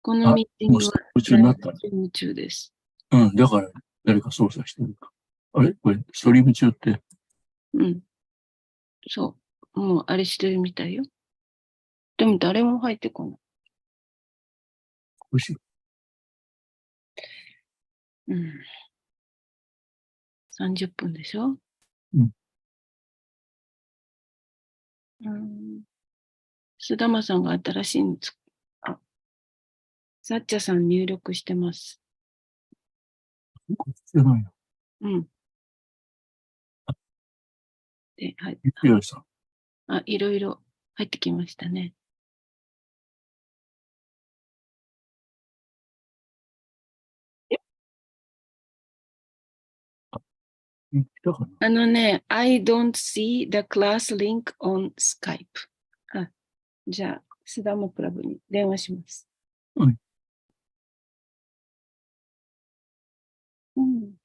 このミーティングは夢中になった。夢中です。うん、だから誰か操作してるか。あれこれ、ストリーム中って。うん。そう。もうあれしてるみたいよ。でも誰も入ってこない。おいしい。うん。30分でしょ？うん。須玉さんが新しいのサッチャさん入力してます。してないよ。うん。で、はい。いろいろ入ってきましたね。I don't see the class link on Skype. じゃあ、須玉クラブに電話します。はい。うん。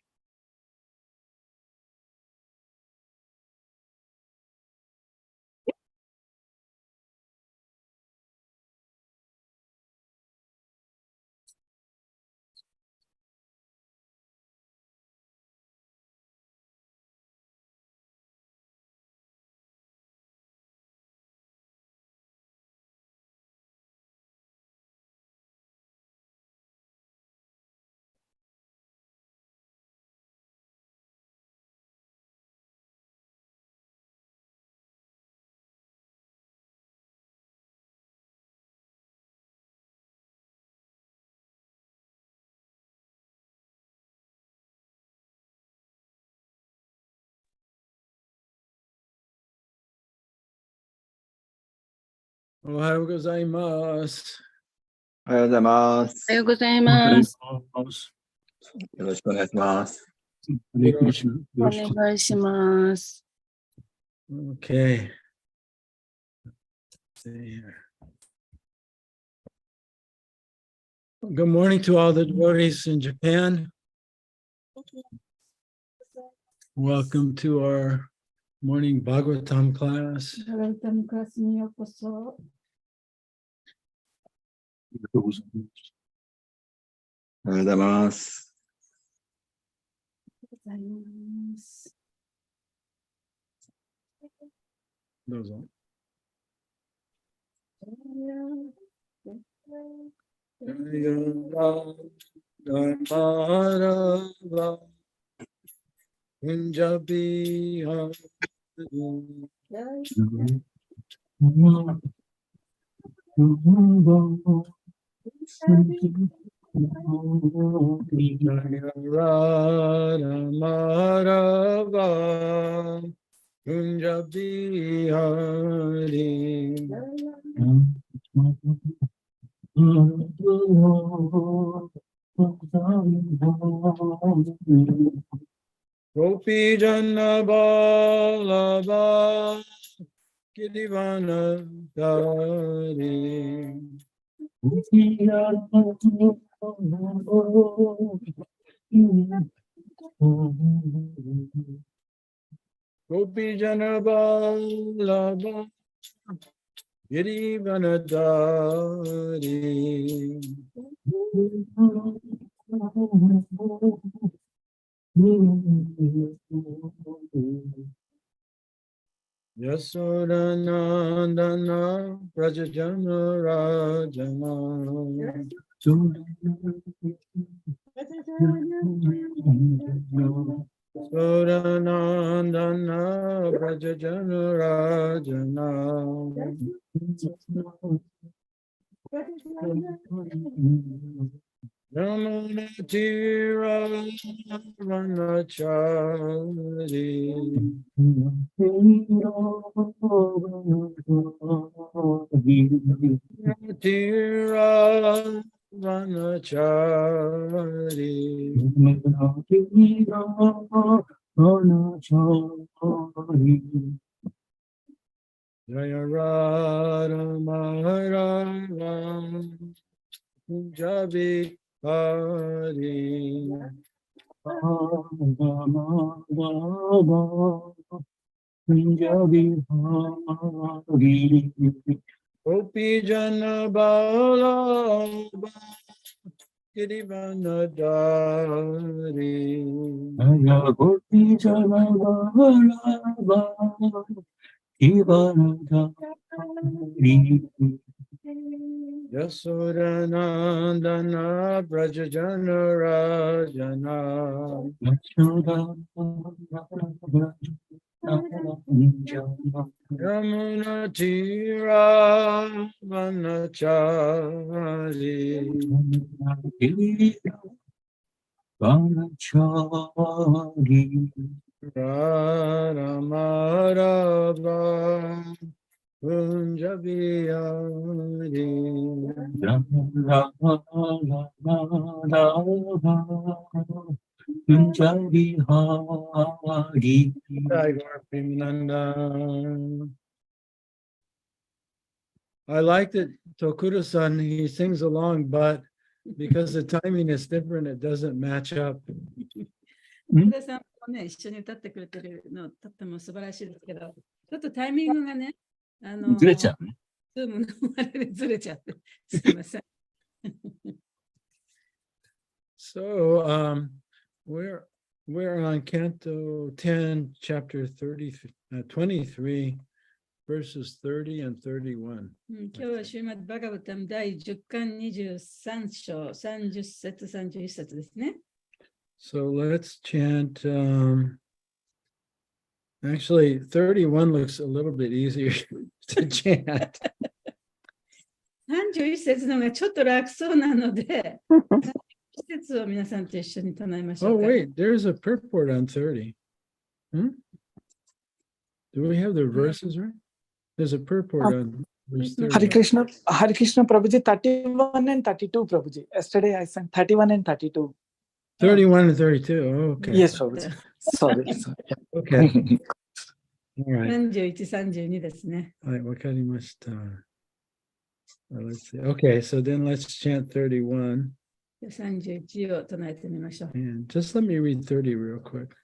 おはようございます。おはようございます。おはようございます。よろしくお願いします。お願いします。Okay. Good morning to all the devotees in Japan. Welcome to our morning Bhagavatam class. バガバタムクラスにようこそ。ありがとうございます。おはようございます。ありがとうございます。どうぞ。Punjabi Punjabi Hari Gopi Janna Ballabha Kirivana Dari Gopi Janna Ballabha Kirivana Dari Yasodanandana Prajajana Rajana Yasodanandana Prajajana Rajana Ramana Tira Vanachari Tira Vanachari Jaya Radha Mahara Punjabi Hari Punjabi Hari Gopi Jana Bala Girivanadari Aya Gopi Jana Bala Ivaradari Yasodanandana Brajajana Rajana Yamuna Tira Vanachari Vanachari Raramarava Punjabiyari Punjabi Hari. Tiger Pimananda. I like that Tokura-san, he sings along, but because the timing is different, it doesn't match up. 福田さんもね、一緒に歌ってくれてるの、とっても素晴らしいですけど、ちょっとタイミングがね、ずれちゃうね。ズームのあれでずれちゃって、すいません。So we're on Canto 10, chapter 23, verses 30 and 31. 今日はシューマッドバガバタム第10巻23章、30節、31節ですね。So let's chant. Actually, 31 looks a little bit easier to chant. 31節のがちょっと楽そうなので、31節を皆さんと一緒に唱えましょ Oh, うか。wait, there's a purport on 30. Do we have the verses right? There's a purport on verse 30. Hare Krishna Prabhuji, 31 and 32, Prabhuji. Yesterday I sang 31 and 32. 31 and 32. Oh, okay. Yes, Prabhuji. Sorry. Okay. All right. 31、32ですね。All right, わかりました。Let's see. Okay, so then let's chant 31. 31を唱えてみましょう。 And just let me read 30 real quick.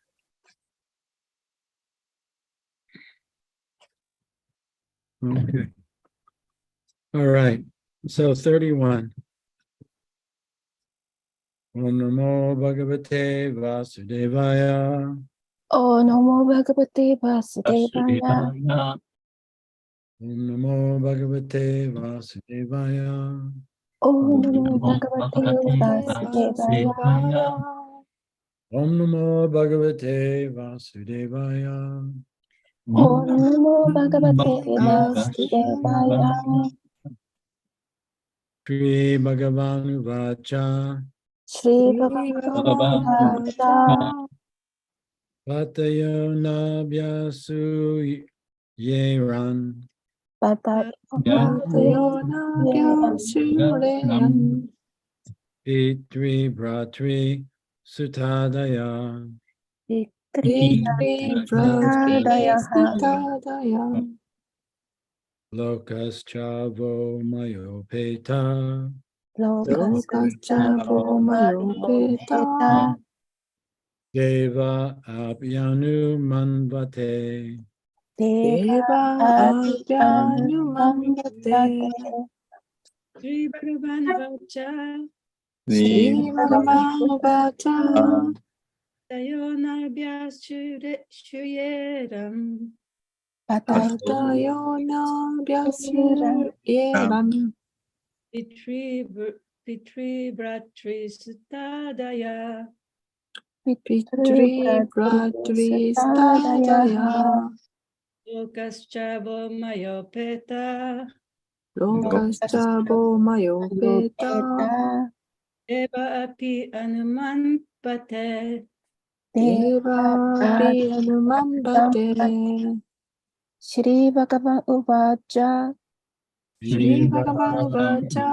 Okay. All right. So 31. Om Namo Bhagavate Vasudevaya. Oh, Namo Bhagavate Vasudevaya. Om Namo Bhagavate Vasudevaya. Oh, Namo Bhagavate Vasudevaya. Om Namo Bhagavate Vasudevaya. Oh, Namo Bhagavate Vasudevaya. Shri Bhagavanu Vacha. Shri Bhagavata Patayo Nabhyasu Yeran. Patayo Nabhyasu Pitri Bratri Sutadaya. Pitri Pradaya Lokas Chavo Mayopeta. Lokaschavo Mayopeta Deva Abhyanu Manvate. Deva Abhyanu Manvate Shri Bhagavan Vacha, Shri Bhagavan Vacha Tayonabhya Shuyeram, Patayo Nabhyasu Pitri Bratri Sutadaya, Pitri Pradri Stadaya Lokaschavo Mayopeta, Lokaschavo Mayopeta Deva Api Anuman Pate, Deva Api Anumambate Shri Bhagavan Uvacha Shri Bhagavan Uvacha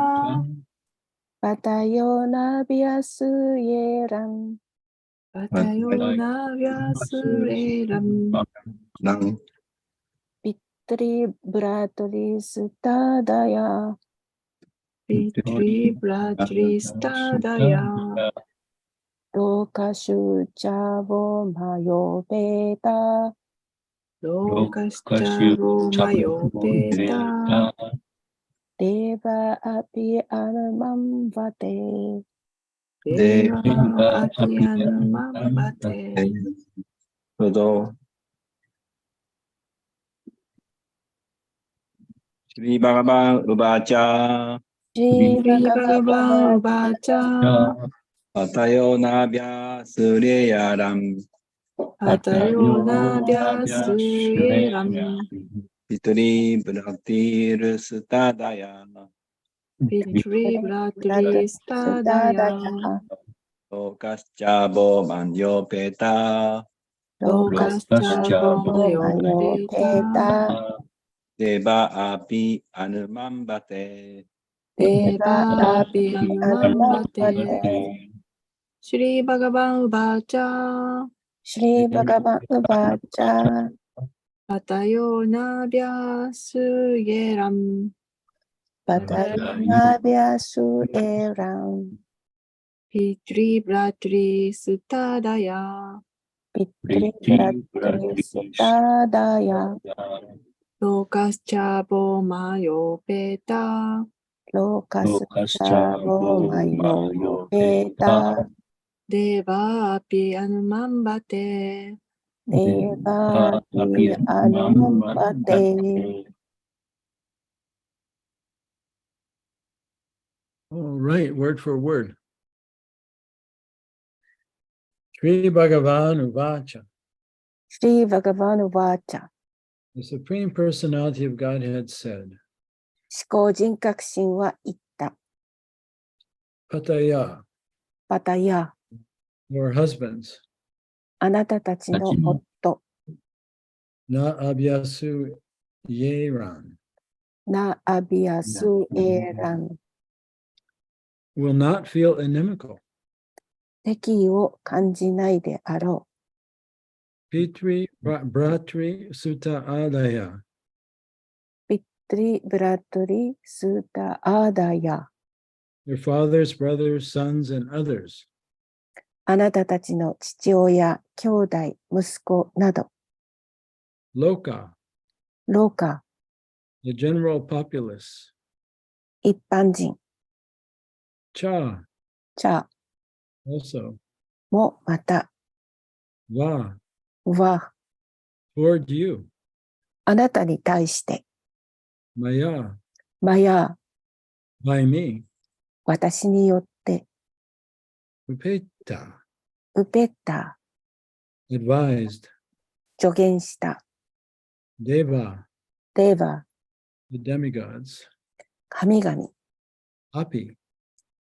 Patayo Nabhyasu Yeram Patayo Nabhyasu Yeram Pitri Bratri Stadaya Pitri Bratri Stadaya Lokashu Chavo Mayopeta Lokashu Mayopeta デバアピアヌマンバテ。で、アピアヌマンバテ。どうぞ。シリバガバンウバーチャー。シリシリバガバンウバーチャー。パタヨナビャスレヤラン。パタヨナビャスイラム。ピトリブラティルスタダヤ。ピトリブラトリスタダヤ。ロカスチャボマンヨペタ。ロカスチャボマヨペタ。デバアピアヌマンバテ。デバアピアヌマンバテ。シリバガバンウバーチャー。シリバガバンウバーチャー。パタヨナビャスイラム。パタヨナビャスエラン。ピトリブラトリスタダヤ。ピトリブラトリスタダヤ。ロカスチャボマヨペタ。ロカスチャボマヨペタ。デバアピアヌマンバテ。デバピアヌマンバテ。All right, word for word. Sri Bhagavan Uvacha. シリバガバンウバーチャー。 The Supreme Personality of Godhead said, 思考人格心は言った。 Pataya, パタヤ、 your husbands, あなたたちの夫。 na abhyasu yeran, ナアビアスエラン。 will not feel inimical. 敵意を感じないであろ Pitri Bratri Sutta Adaya, う。ピットリ・ブラッドリー・スータ・アーダヤ。 your fathers, brothers, sons, and others, あなたたちの父親、兄弟、息子など。 Loka, ローカ the general populace, ー、一般人、 Cha, チャ also, もまた、 Va, は toward you, あなたに対して、 Maya, マヤ、 by me, 私によって、 Upeta, ウペッタ、 advised, 助言した。 Deva, デーバ、 the demigods, 神々、 Api,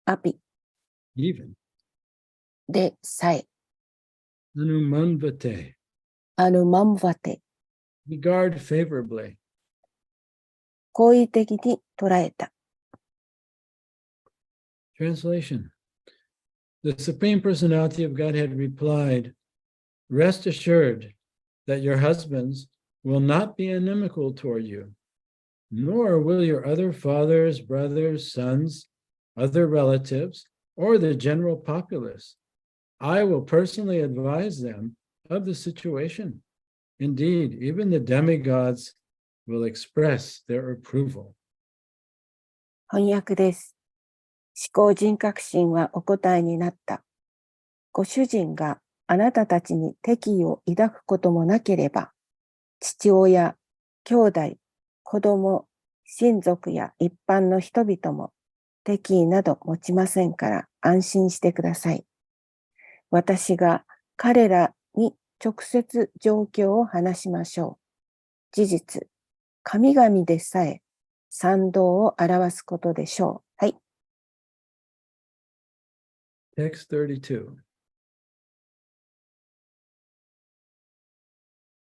アピ even, でさえ、 Anumanvate, アヌマンバテ、 regard favorably. 好意的に捉えた。 Translation. The Supreme Personality of Godhead replied, rest assured that your husbands will not be inimical toward you, nor will your other fathers, brothers, sons, other relatives, or the general populace. I will personally advise them of the situation. Indeed, even the demigods will express their approval. 翻訳です。思考人格心はお答えになった。ご主人があなたたちに敵意を抱くこともなければ、父親、兄弟、子供、親族や一般の人々も敵意など持ちませんから安心してください。私が彼らに直接状況を話しましょう。事実、神々でさえ賛同を表すことでしょう。はい。Text 32.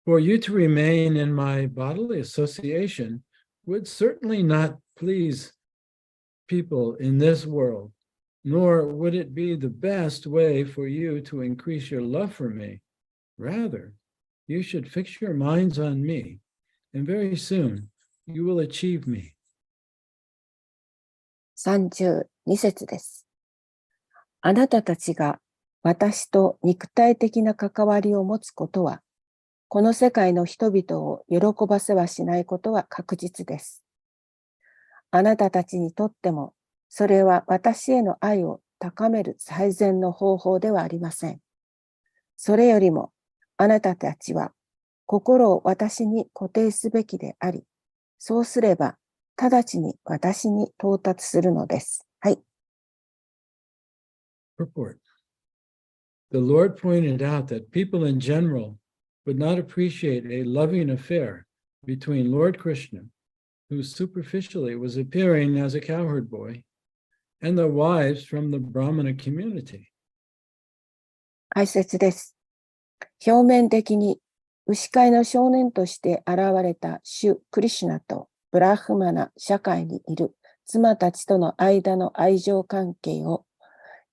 For you to remain in my bodily association would certainly not please people in this world, nor would it be the best way for you to increase your love for me. Rather, you should fix your minds on me, and very soon you will achieve me. 32節です。あなたたちが私と肉体的な関わりを持つことは、この世界の人々を喜ばせはしないことは確実です。あなたたちにとっても、それは私への愛を高める最善の方法ではありません。それよりも、あなたたちは心を私に固定すべきであり、そうすれば、直ちに私に到達するのです。はい。Purport. The Lord pointed out that people in general would not appreciate a loving affair between Lord Krishna, who superficially was appearing as a cowherd boy, and the wives from the Brahmana community. 解説です。表面的に牛飼いの少年として現れた主クリシュナとブラフマナ社会にいる妻たちとの間の愛情関係を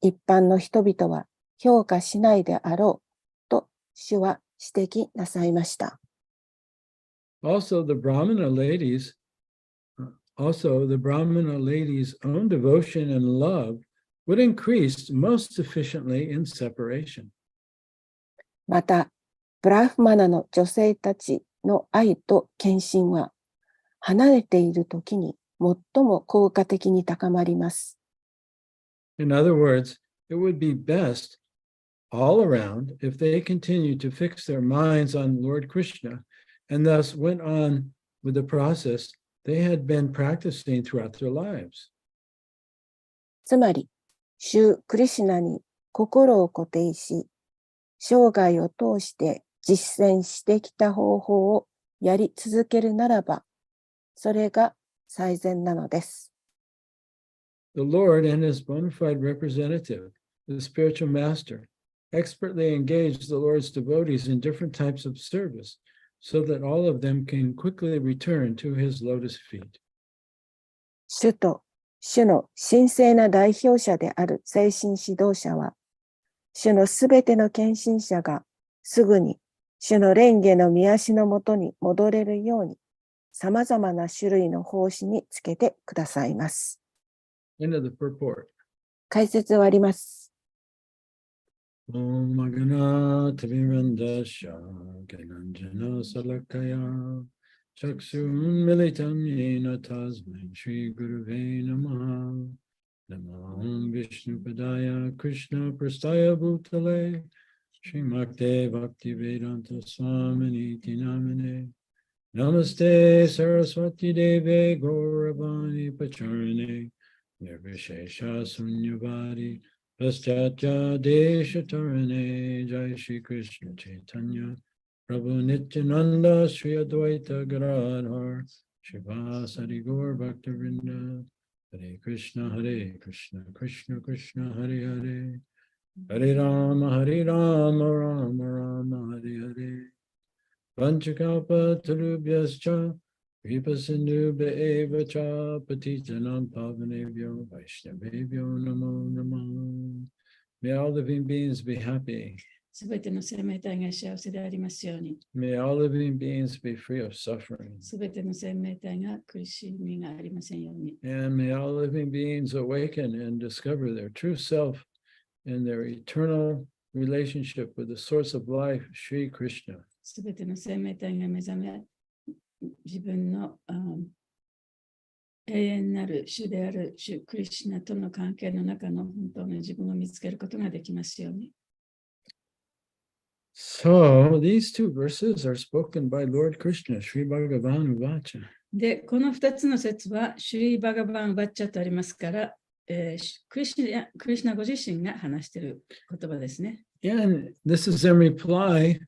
一般の人々は評価しないであろうと主は指摘なさいました。Also, the Brahmana ladies' own devotion and love would increase most sufficiently in separation. また、ブラフマナの女性たちの愛と献身は離れているときに最も効果的に高まります。In other words, it would be best all around if they continued to fix their minds on Lord Krishna and thus went on with the process they had been practicing throughout their lives. つまり、主クリシュナに心を固定し、生涯を通して実践してきた方法をやり続けるならば、それが最善なのです。The Lord and his bona fide representative, the spiritual master, expertly engaged the Lord's devotees in different types of service so that all of them can quickly return to his lotus feet. 主と主の神聖な代表者である精神指導者は、主のすべての献身者がすぐに主の蓮華の御足のもとに戻れるように、さまざまな種類の奉仕につけてくださいます。End of the purport. 解説終わります。Om Magana Tavirandasya Gananjana Salakaya Chaksun Militam Yena Tasmai Shri Guruve Namaha Namaham Vishnu Padaya Krishna Prastaya Bhutale Srimakte Bhakti Vedanta Swamini Namine Namaste Saraswati Deve Gauravani Pacharane Nirvishesha Sunyavari Paschatya Deshatarane Jai Shri Krishna Chaitanya Prabhu Nityananda Shri Advaita Gadadhar Shivasari Gaur Bhaktivinoda Hare Krishna Krishna Krishna Hare Hare Hare Rama Rama Rama Hare Hare Vanchakalpa Tarubhyascha Kripa Sindhu Be'eva Cha Patitanam Pavanebhyo Vaishnavebhyo Namo Namo. May all living beings be happy. すべての生命体が幸せでありますように。 May all living beings be free of suffering. すべての生命体が苦しみがありませんように。 And may all living beings awaken and discover their true self and their eternal relationship with the source of life, Sri Krishna. すべての生命体が目覚め、自分の永遠なる主である主クリシュナとの関係の中の本当の自分を見つけることができますように。 So these two verses are spoken by Lord Krishna, Sri Bhagavan Uvacha. で、この2つの説は、シュリー・バガバン・バッチャとありますから、クリシュナご自身が話している言葉ですね。And this is in reply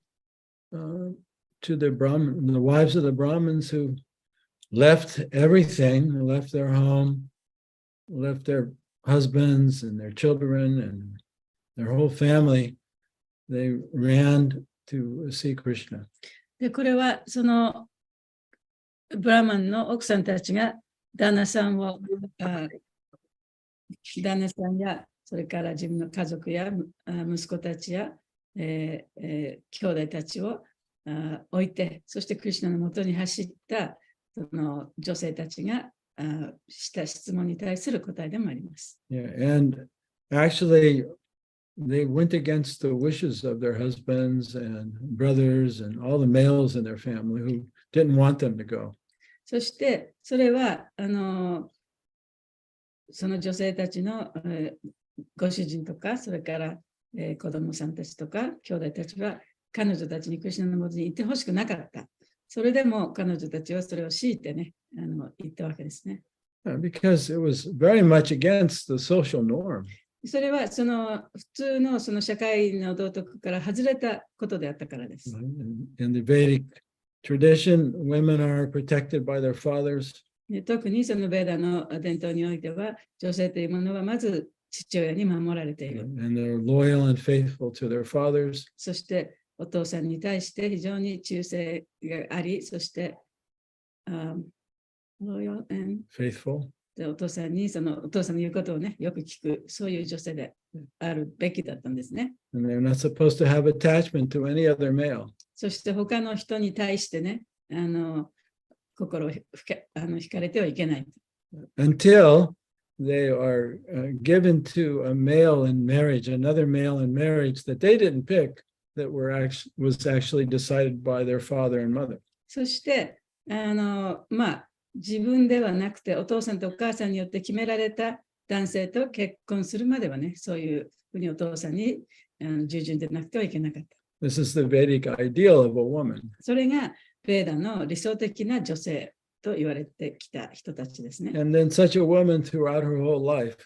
to the wives of the Brahmins who left everything, left their home, left their husbands and their children and their whole family. They ran to see Krishna. で、これはそのブラマンの奥さんたちが旦那さんやそれから自分の家族や息子たちや、兄弟たちを置いて、そしてクリシュナのもとに走ったその女性たちがした質問に対する答えでもあります。Yeah, and actually they went against the wishes of their husbands and brothers and all the males in their family who didn't want them to go. そしてそれはその女性たちの、ご主人とか、それから、子供さんたちとか、兄弟たちは彼女たちにクリシュナのもとに行ってほしくなかった。それでも彼女たちはそれを強いてね、言ったわけですね。Because it was very much against the social norm. それはその普通のその社会の道徳から外れたことであったからです。In the Vedic tradition, women are protected by their fathers. 特にそのベーダの伝統においては、女性というものはまず父親に守られている。And they're loyal and faithful to their fathers. そしてお父さんに対して非常に忠誠があり、そして、loyal and Faithful. お父さんにそのお父さんの言うことをね、よく聞く、そういう女性であるべきだったんですね。And they're not supposed to have attachment to any other male. そして他の人に対してね、心を惹かれてはいけない。Until they are given to a male in marriage, another male in marriage that they didn't pick, that was actually decided by their father and mother. そして、自分ではなくてお父さんとお母さんによって決められた男性と結婚するまではね、そういうふうにお父さんに従順でなくてはいけなかった。This is the Vedic ideal of a woman. それがベーダの理想的な女性と言われてきた人たちですね。And then such a woman throughout her whole life.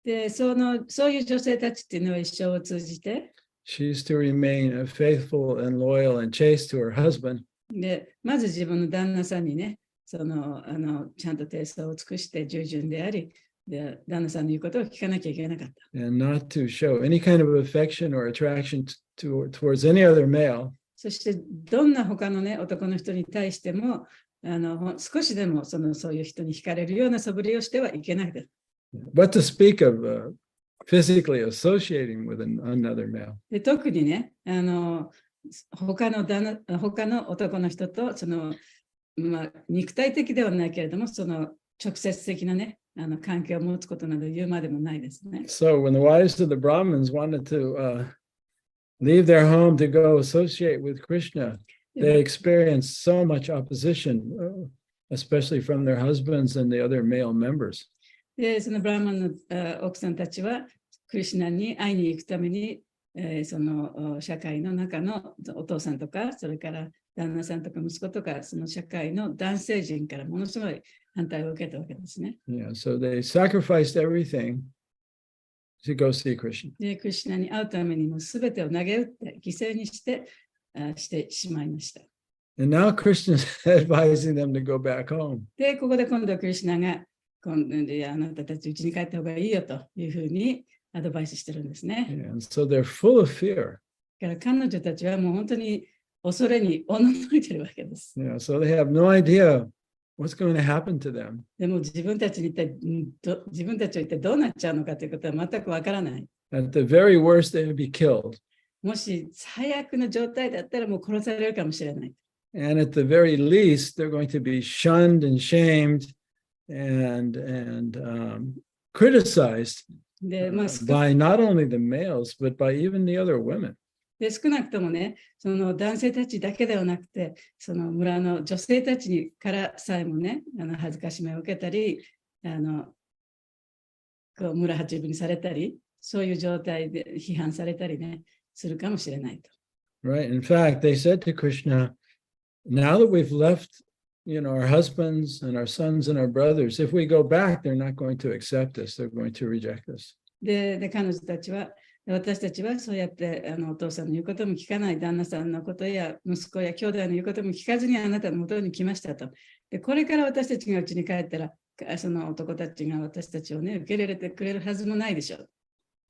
で、そういう女性たちっていうのは一生を通じて、She's to remain faithful and loyal and chaste to her husband. で、まず自分の旦那さんにね、ちゃんと貞操を尽くして従順であり、で、旦那さんの言うことを聞かなきゃいけなかった。And not to show any kind of affection or attraction towards any other male. そして、どんな他のね、男の人に対しても、少しでもそういう人に惹かれるような素振りをしてはいけないです。But to speak of physically associating with another male. で、特にね、他の男の人と肉体的ではないけれども、直接的なね、関係を持つことなど言うまでもないですね。So when the wives of the Brahmins wanted to leave their home to go associate with Krishna, they experienced so much opposition, especially from their husbands and the other male members. で、そのブラーマンの奥さんたちは、クリシュナに会いに行くために、その社会の中のお父さんとか、それから旦那さんとか息子とか、その社会の男性陣からものすごい反対を受けたわけですね。Yeah, so they sacrificed everything to go see Krishna. で、クリシュナに会うためにも全てを投げ打って犠牲にしてしまいました。And now Krishna is advising them to go back home. で、ここで今度はクリシュナがあなたたち家に帰った方がいいよというふうにアドバイスしてるんですね。And so they're full of fear. だから彼女たちはもう本当に恐れにおののいてるわけです。Yeah, so they have no idea what's going to happen to them. でも自分たちは一体どうなっちゃうのかということは全くわからない。At the very worst, they would be killed. もし最悪の状態だったらもう殺されるかもしれない。And at the very least, they're going to be shunned and shamed and criticized で、by not only the males, but by even the other women. で少なくともね、その男性たちだけではなくて、その村の女性たちからさえもね、恥ずかしめを受けたり、村八分にされたり、そういう状態で批判されたりね、するかもしれないと。Right. In fact, they said to Krishna, now that we've left, our husbands and our sons and our brothers, if we go back, they're not going to accept us. They're going to reject us. で、彼女たちは、私たちはそうやってお父さんの言うことも聞かない、旦那さんのことや息子や兄弟の言うことも聞かずにあなたの元に来ましたと。で、これから私たちが家に帰ったら、その男たちが私たちをね、受け入れてくれるはずもないでしょう。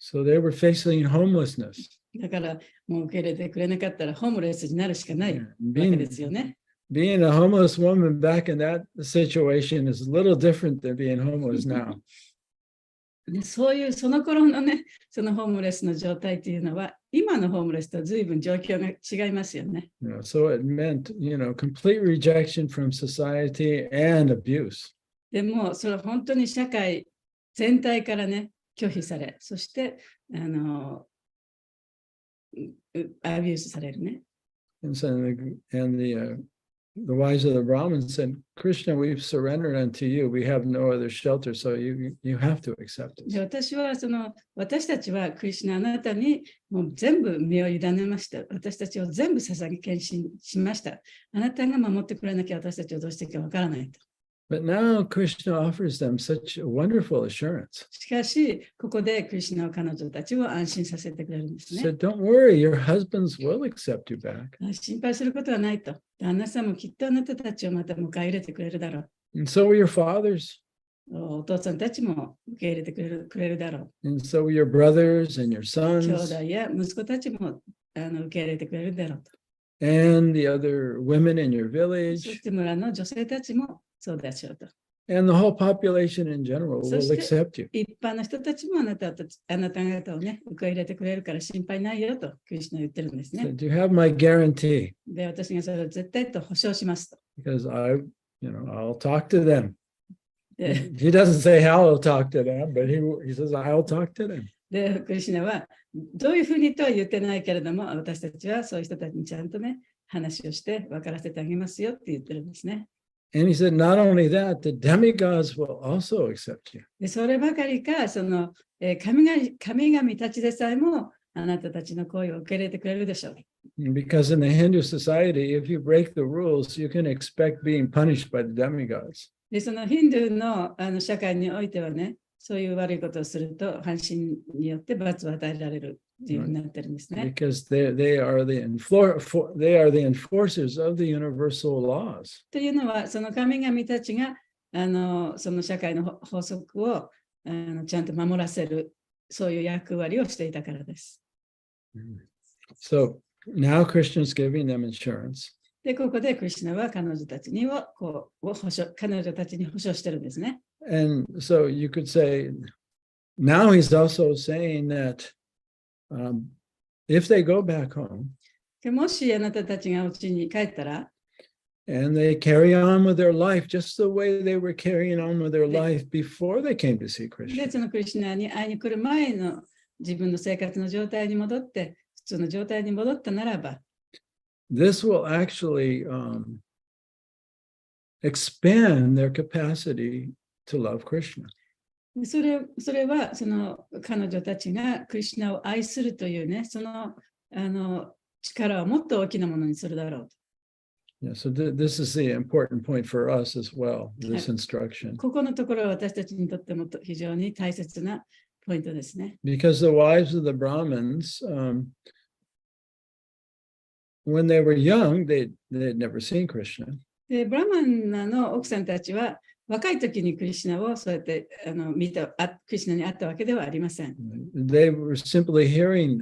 So they were facing homelessness. だから、もう受け入れてくれなかったらホームレスになるしかないわけですよね。Being a homeless woman back in that situation is a little different than being homeless now. そういうその頃のね、そのホームレスの状態というのは、今のホームレスと随分状況が違いますよね。So it meant, complete rejection from society and abuse. でも、それは本当に社会全体からね、拒否され、そしてアビュースされるね。And so, the wives of the Brahmins said, Krishna, we've surrendered unto you. We have no other shelter, so you have to accept で us. 私たちはクリシュナあなたにもう全部身を委ねました。私たちを全部捧げ献身しました。あなたが守ってくれなきゃ私たちをどうしていいかわからないと。But now Krishna offers them such a wonderful assurance. しかし、ここでクリシュナは彼女たちを安心させてくれるんです He ね。 said, don't worry, your husbands will accept you back. 心配することはないと。旦那さんもきっとあなたたちをまた迎え入れてくれるだろう。 And so will your fathers, お父さんたちも受け入れてくれるだろ and so will your brothers and your う。兄 sons, 弟や息子たちも受け入れてくれるだろうと。 and the other women in your そ village, して村の女性たちもそうでしょうと。 and the whole population in general will So- accept you. 一般の人たちもあなた方をね、受け入れてくれるから心配ないよと、クリシュナは言ってるんですね。 Said, you have my guarantee で、私がそれを絶対と保証しますと。 because I'll talk to them. で、 He doesn't say how he'll talk to them, but he says I'll talk to them. でクリシュナはどういうふうにとは言ってないけれども、私たちはそういう人たちにちゃんとね、話をして分からせてあげますよって言ってるんですね。 And he said, not only that, the demigods will also accept you. でそればかりか、神々たちでさえもあなたたちの行為を受け入れてくれるでしょう。 Because in the Hindu society, if you break the rules, you can expect being punished by the demigods. で、そのヒンドゥーの社会においてはね、そういう悪いことをすると、半身によって罰を与えられるっていうふうになってるんですね。 Because they are the enforcers of the universal laws. というのは、その神々たちがその社会の法則をちゃんと守らせる、そういう役割をしていたからです。 So now Krishna is giving them insurance. で、ここでクリシュナは彼女たちに彼女たちに保証してるんですね。 And so you could say, now he's also saying that if they go back home でもしあなたたちが家に帰ったら、 and they carry on with their life just the way they were carrying on with their life before they came to see で、 Krishna, そのクリシュナに会いに来る前の自分の生活の状態に戻って、普通の状態に戻ったならば、 this will actually expand their capacity to love Krishna. それはその彼女たちがクリシュナを愛するというね、その力をもっと大きなものにするだろう。 Yeah, so this is the important point for us as well, this instruction. ここのところは私たちにとっても非常に大切なポイントですね。 Because the wives of the Brahmins, when they were young, they had never seen Krishna. で、ブラマンナの奥さんたちは若い時にクリシュナをそうやってクリシュナに会ったわけではありません。 They were simply hearing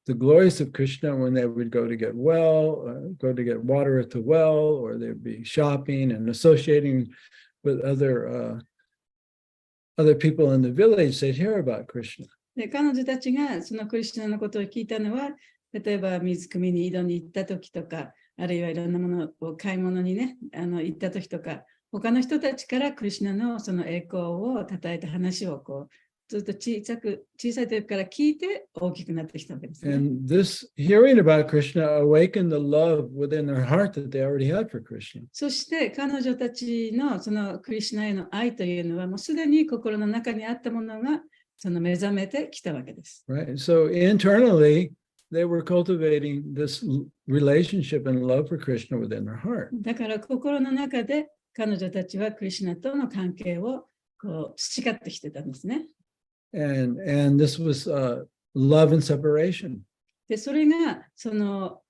the glories of Krishna when they would go to get go to get water at the well, or they'd be shopping and associating with other people in the village. They'd hear about Krishna. で、彼女たちがそのクリシュナのことを聞いたのは、例えば水汲みに井戸に行った時とか、あるいはいろんなものを買い物にね、行った時とか、他の人たちからクリシュナのその栄光を称えた話をずっと小さい時から聞いて大きくなってきたわけですね。And this hearing about Krishna awakened the love within their heart that they already had for Krishna. そして彼女たちのそのクリシュナへの愛というのはもうすでに心の中にあったものがその目覚めてきたわけです。Right. So internally, they were cultivating this relationship and love for Krishna within their heart. だから心の中で彼女たちはクリシュナとの関係を培ってきてたんですね。And this was love and separation. で、それがその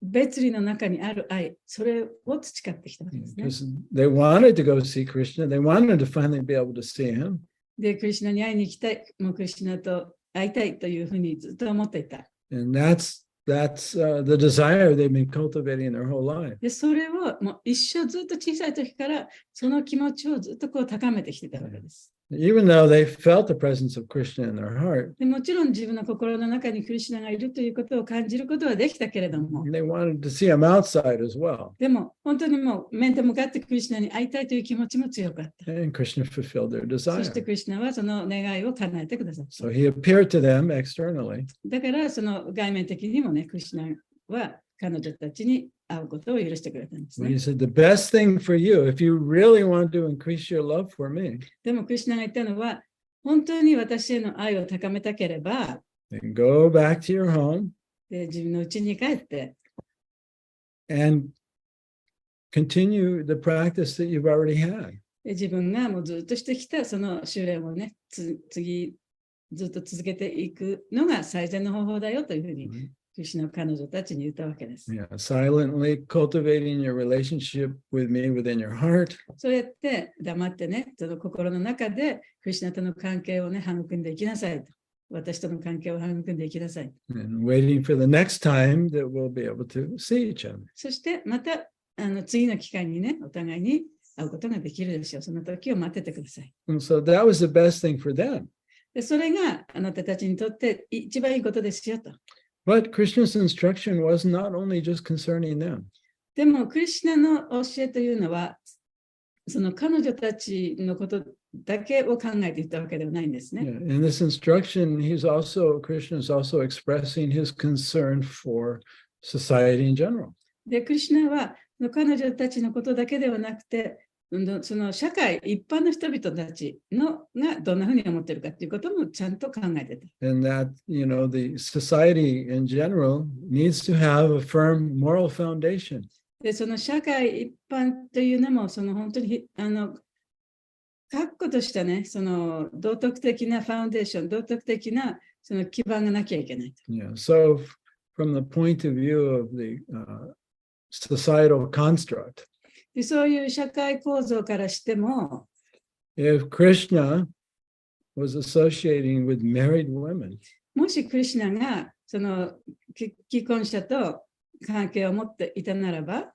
別離の中にある愛、それを培ってきたわけですね。 Because they wanted to go see Krishna. They wanted to finally be able to see him. で、クリシュナに会いに行きたい、もうクリシュナと会いたいというふうにずっと思っていた。And that's the desire they've been cultivating their whole life. で、それをもう一生ずっと小さい時からその気持ちをずっと高めてきてたわけです。Even though they felt the presence of Krishna in their heart, でもちろん自分の心の中にクリシュナがいるということを感じることはできたけれども、 they wanted to see him outside as well. でも本当にもう面と向かってクリシュナに会いたいという気持ちも強かった。 And Krishna fulfilled their そして desire. クリシュナはその願いを叶えてくださった。 So he appeared to them externally. だからその外面的にもね、クリシュナは彼女たちに会うことを許してくれたんです He ね。 said, the best thing for you, if you really want to increase your love for me, でもクリシュナが言ったのは、本当に私への愛を高めたければ、 then go back to your home で自分の家に帰って、 and continue the practice that you've already had. で自分がもうずっとしてきたその修練をね、次ずっと続けていくのが最善の方法だよというふうに、クリシュナは彼女たちに言ったわけです。 Yeah, silently cultivating your relationship with me within your heart. そうやって黙ってね、その心の中でクリシュナとの関係をね、育んでいきなさいと。私との関係を育んでいきなさい。 And waiting for the next time that we'll be able to see each other. そしてまた次の機会にね、お互いに会うことができるでしょう。その時を待っててください。 And so that was the best thing for them. でそれがあなたたちにとって一番いいことですよと。 But Krishna's instruction was not only just concerning them. でも、クリシュナの教えというのは、その彼女たちのことだけを考えて言ったわけではないんですね。 Yeah, in this instruction, Krishna is also expressing his concern for society in general. で、クリシュナは彼女たちのことだけではなくて、その社会一般の人々たちがどんなふうに思っているかということもちゃんと考えてた。 And that, the society in general needs to have a firm moral foundation. で、その社会一般というのも、その本当に確固としたね、その道徳的なファウンデーション、道徳的なその基盤がなきゃいけない。 Yeah. So from the point of view of the societal construct, で、そういう社会構造からしても、 if Krishna was associating with married women, もしクリシュナがその既婚者と関係を持っていたならば、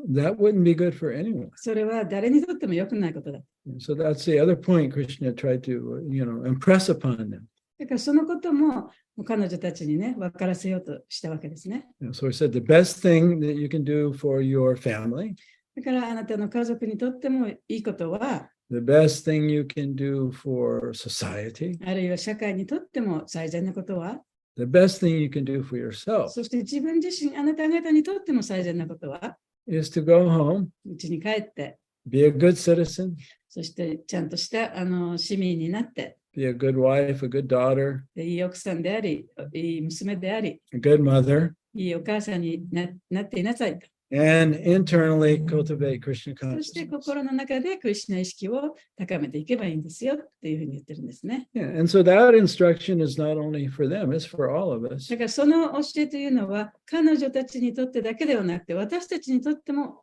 that wouldn't be good for anyone. それは誰にとっても良くないことだ。 So that's the other point Krishna tried to, impress upon them. だからそのことも彼女たちにね、分からせようとしたわけですね。 So he said the best thing that you can do for your family, だからあなたの家族にとってもいいことは、 the best thing you can do for society, あるいは社会にとっても最善なことは、 the best thing you can do for yourself そして自分自身、あなた方にとっても最善なことは、 is to go home, 家に帰って、 be a good citizen, そしてちゃんとした市民になって、 be a good wife, a good daughter, でいい奥さんであり、いい娘であり、 a good mother, いいお母さんになっていなさいと。 and internally cultivate Krishna そして consciousness. 心の中でクリシュナ意識を高めていけばいいんですよっていうふうに言ってるんですね。 Yeah, and so that instruction is not only for them, it's for all of us. だからその教えというのは彼女たちにとってだけではなくて私たちにとっても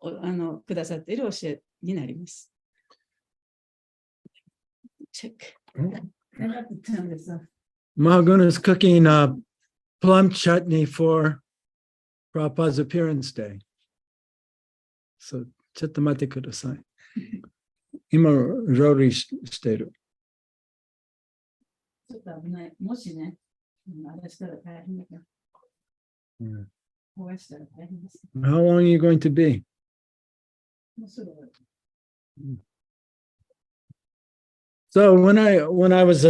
くださっている教えになります。チェック。Mahaguna is cooking plum chutney for Prabhupada's appearance day. So, ちょっと待ってください。今、料理してる。ちょっと危ない。もしね、あれしたら大変だから。壊したら大変です。 How long are you going to be? もうすぐ。 So when I was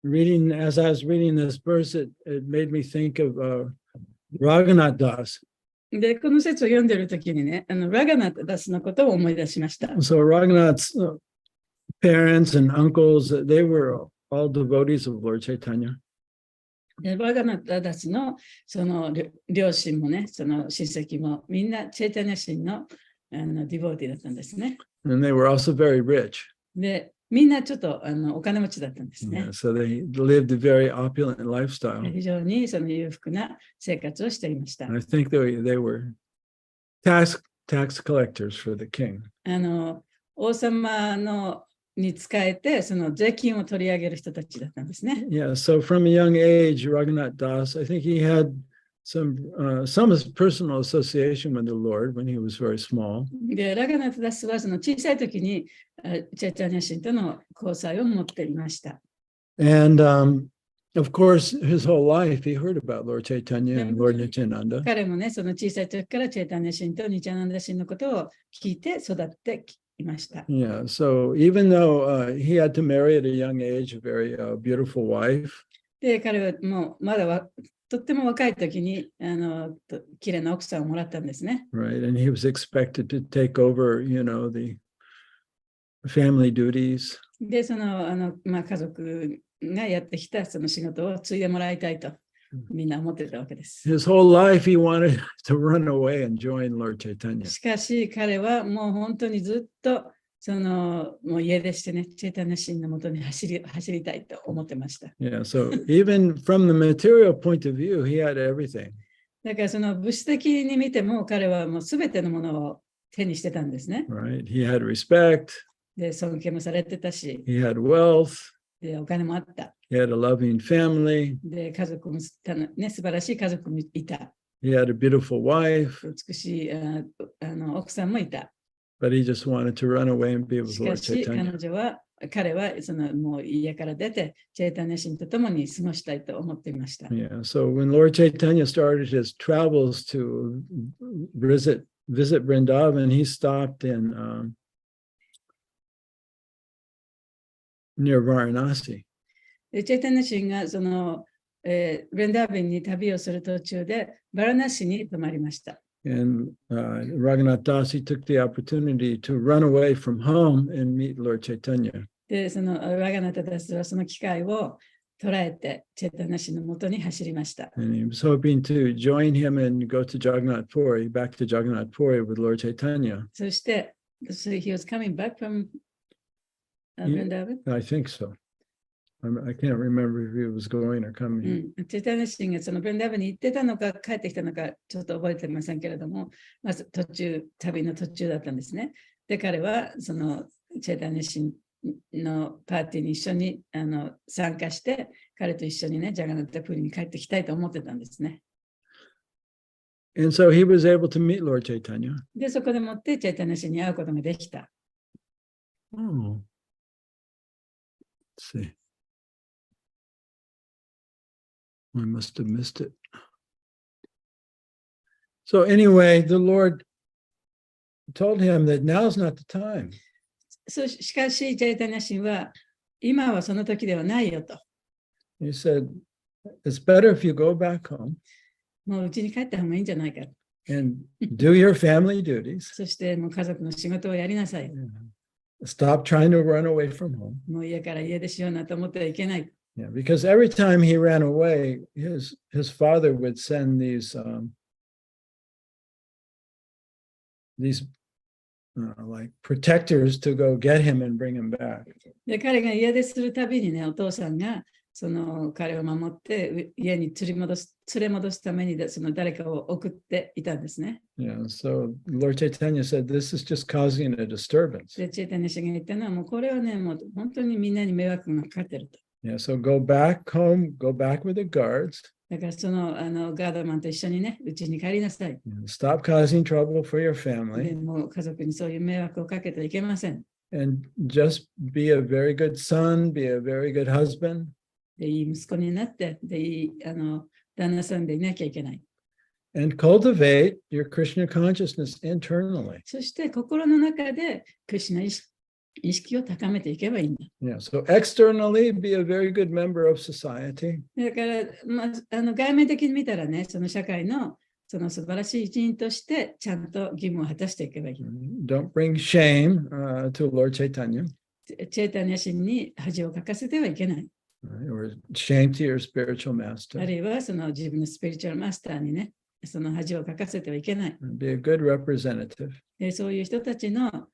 reading, as I was reading this verse, it made me think of Raghunath Das. で、この説を読んでるときにね、ラガナットダスのことを思い出しました。 So Raghunath's parents and uncles, they were all devotees of Lord Chaitanya. でラガナットダスのその両親もね、その親戚もみんなチェイタニャ神のディボーティーだったんですね。 And they were also very rich. で、みんなちょっとお金持ちだったんですね。 Yeah, so they lived a very opulent lifestyle. 非常にその裕福な生活をしていました。 And I think they were tax collectors for the king. 王様に仕えて、その税金を取り上げる人たちだったんですね。 Yeah, so from a young age, Raghunath Das, I think he had some personal association with the Lord when he was very small. で、ラガナットダスはその小さい時にチェイタニャ神との交際を持っていました。 And of course, his whole life he heard about Lord Chaitanya and Lord Nityananda. 彼もね、その小さい時からチェイタニャ神とニチャナンダ神のことを聞いて育っていました。 Yeah, so even though he had to marry at a young age a very beautiful wife, で、彼はもうまだとっても若い時に綺麗な奥さんをもらったんですね。 right? And he was expected to take over, the family duties. で、家族がやってきたその仕事を継いでもらいたいとみんな思ってたわけです。 His whole life, he wanted to run away and join Lord Chaitanya. しかし彼はもう本当にずっともう家出してね、チェイタニャ神のもとに走りたいと思ってました。 Yeah, so even from the material point of view, he had everything. だから物質的に見ても彼はもうすべてのものを手にしてたんですね。 Right? He had respect, で、尊敬もされてたし、 he had wealth, で、お金もあった。 he had a loving family, で、家族も素晴らしい家族もいた。 he had a beautiful wife, 美しい奥さんもいた。 but he just wanted to run away and be with し Lord かしChaitanya. 彼はもう家から出て、チェイタニャ神と共に過ごしたいと思っていました。 Yeah, so when Lord Chaitanya started his travels to visit Vrindavan, he stopped in near Varanasi. でチェイタニャ神がブレンダーベンに旅をする途中で、バラナシに泊まりました。 And Raghunath Das, he took the opportunity to run away from home and meet Lord Chaitanya. で、ラガナタダスはその機会を捉えて、チェイタニャ神のもとに走りました。 And he was hoping to join him and go to Jagannath Puri, back to Jagannath Puri with Lord Chaitanya. そして、he was coming back from Vrindavan? I think so. I can't remember if he was going or coming. チェイタニャ神がブレンダーベンに行ってたのか帰ってきたのかちょっと覚えてませんけれども、まず旅の途中だったんですね。で、彼はチェイタニャ神のパーティーに一緒に参加して、彼と一緒にね、ジャガナッタプリに帰ってきたいと思ってたんですね。And so he was able to meet Lord Chaitanya. で、そこでもってチェイタニャ神に会うことができた。Oh. Let's see. I must have missed it. So anyway, the Lord told him that now's not the time. しかし、チェイタニャ神は、今はその時ではないよと。He said, it's better if you go back home もう家に帰った方がいいんじゃないか。 and do your family duties. そしてもう家族の仕事をやりなさい。 Stop trying to run away from home. もう家から家出しようなと思ってはいけない。 Yeah, because every time he ran away, his father would send these like protectors to go get him and bring him back. で、彼が家出するたびにね、お父さんが彼を守って家に連れ戻すために誰かを送っていたんですね。Yeah, so Lord Chaitanya said, this is just causing a disturbance. で、チェイタニャ神が言ったのは、もうこれはね、もう本当にみんなに迷惑がかかってると。Yeah, so go back home, go back with the guards. だからガードマンと一緒にね、家に帰りなさい。Stop causing trouble for your で family もう家族にそういう迷惑をかけてはいけません。 and just be a very good son, be a very good husband. で、いい息子になって、で、いい旦那さんでいなきゃいけない。And cultivate your Krishna consciousness internally. そして心の中でクリシュナ意識を高めていけばいいんだ。Yeah, so externally, be a very good member of society. だから、外面的に見たらね、その社会の素晴らしい一員としてちゃんと義務を果たしていけばいい。Don't bring shame to Lord Chaitanya チェイタニャ神に恥をかかせてはいけない。or shame to your spiritual あ master. るいは自分のスピリチュアルマスターにね、その恥をかかせてはいけない。Be a good representative. で、そういう人たちの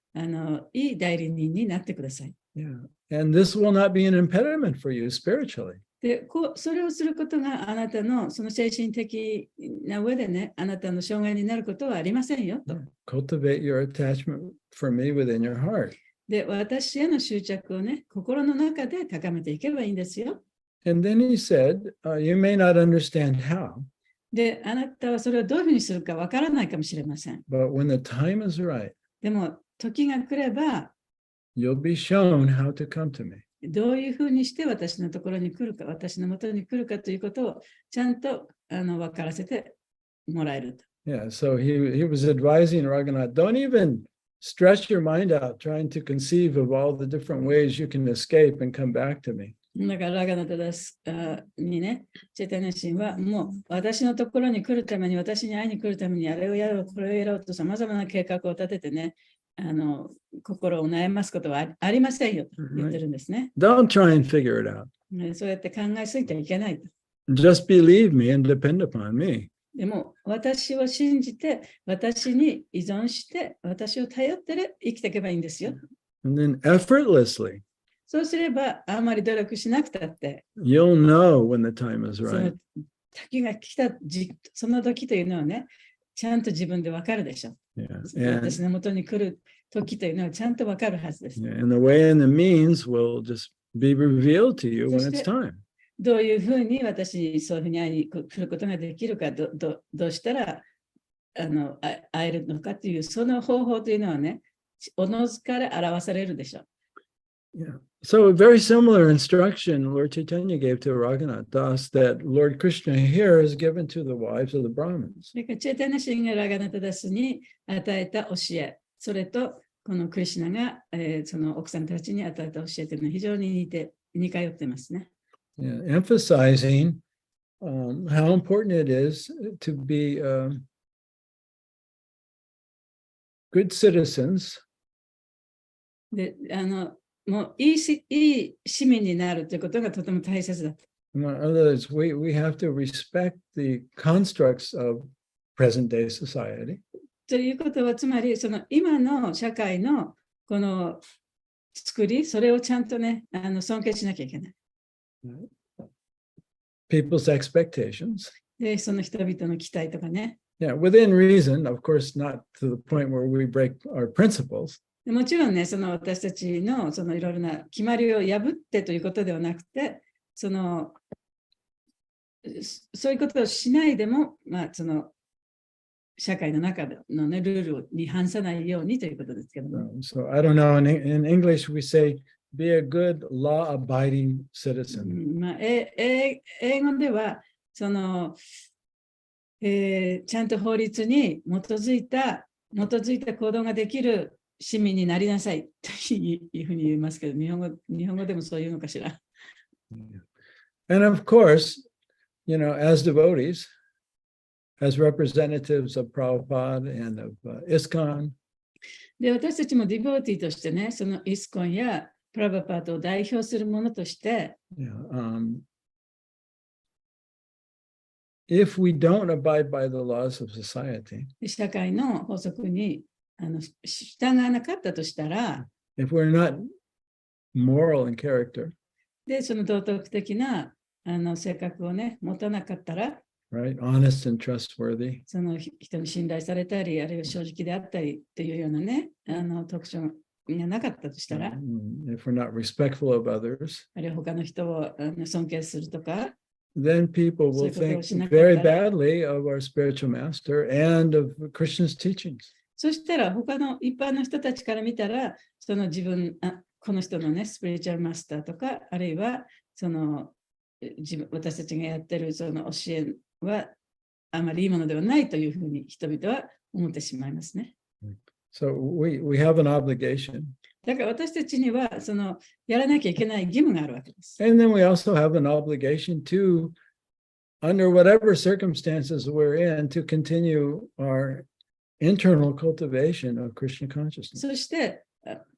いい代理人になってください。Yeah, and this will not be an impediment for you spiritually. で、それをすることがあなたのその精神的な上でね、あなたの障害になることはありませんよと。Cultivate your attachment for me within your heart. で、私への執着をね、心の中で高めていけばいいんですよ。And then he said, you may not understand how, で、あなたはそれをどういうふうにするかわからないかもしれません。 but when the time is right, でも、時が来れば、 you'll be shown how to come to me. どういうふうにして私のところに来るか、私のもとに来るかということをちゃんと分からせてもらえると。Yeah, so he was advising Raghunath, don't even stress your mind out trying to conceive of all the different ways you can escape and come back to me. だからラガナタダスにね、チェタニシンはもう私のところに来るために、私に会いに来るために、あれをやろう、これをやろうとさまざまな計画を立ててね、心を悩ますことはありませんよと言ってるんですね。Don't try and figure it out. そうやって考えすぎてはいけないと。Just believe me and depend upon me. でも私を信じて、私に依存して、私を頼って生きていけばいいんですよ。And then effortlessly, そうすれば、あんまり努力しなくたって、you'll know when the time is その right. 時が来たその時というのはね、ちゃんと自分でわかるでしょ。Yeah. 私の元に来る時というのはちゃんとわかるはずです。Yeah, and the way and the means will just be revealed to you when it's time. どういうふうに私にそういうふうに会いに来ることができるか、どうしたら会えるのかという、その方法というのはね、おのずから表されるでしょう。Yeah. So a very similar instruction Lord Chaitanya gave to Raghunath Das that Lord Krishna here is given to the wives of the Brahmins. チェタナシンがラガナタダスに与えた教え、それとこのクリシュナが、その奥さんたちに与えた教えというのは非常に似通ってますね。Yeah, emphasizing how important it is to be good citizens. で、もういい市民になるということがとても大切だと。In other words, we have to respect the constructs of present day society. ということは、つまりその今の社会のこの作り、それをちゃんとね、尊敬しなきゃいけない。People's expectations. で、その人々の期待とかね。Yeah, within reason, of course, not to the point where we break our principles. もちろんね、その私たちのそのいろいろな決まりを破ってということではなくて、そういうことをしないでも、その社会の中の、ね、ルールに反さないようにということですけども。So I don't know, in English we say, be a good law-abiding citizen. 英語では、ちゃんと法律に基づいた行動ができる市民になりなさいというふうに言いますけど、日本語でもそういうのかしら。And of course, as devotees, as representatives of Prabhupada and of ISKCON, で、私たちもディボーティーとしてね、そのイスコンやプラバパートを代表するものとして、if we don't abide by the laws of society, 社会の法則に従わなかったとしたら、if we're not moral in character, で、その道徳的な性格をね、持たなかったら、right, honest and trustworthy, その人に信頼されたり、あるいは正直であったりっていうようなね、特徴がなかったとしたら、if we're not respectful of others, あるいは他の人を尊敬するとか、then people will think very badly of our spiritual master and of Krishna's teachings. そしたら他の一般の人たちから見たら、そのこの人のね、スピリチュアルマスターとか、あるいは私たちがやってるその教えはあまりいいものではないというふうに人々は思ってしまいますね。So we have an obligation. だから私たちにはやらなきゃいけない義務があるわけです。And then we also have an obligation to, under whatever circumstances we're in, to continue our internal cultivation of Krishna consciousness. そして、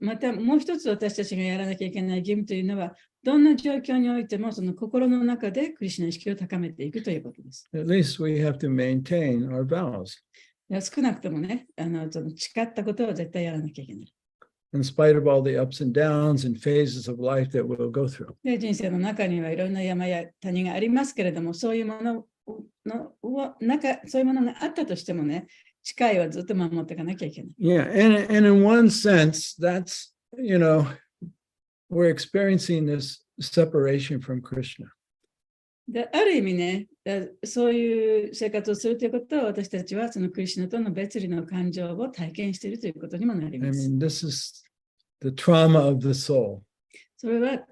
またもう一つ私たちがやらなきゃいけない義務というのは、どんな状況においてもその心の中でクリシュナの意識を高めていくということです。At least we have to maintain our vows. 少なくともね、誓ったことは絶対やらなきゃいけない。In spite of all the ups and downs and phases of life that we'll go through. で、人生の中にはいろんな山や谷がありますけれども、そういうものがあったとしてもね、誓いはずっと守っていかなきゃいけない。Yeah, and in one sense, that's, we're experiencing this separation from Krishna. で、ある意味ね、そういう生活をするということは、私たちはそのクリシュナとの別離の感情を体験しているということにもなります。this is the trauma of the soul. それは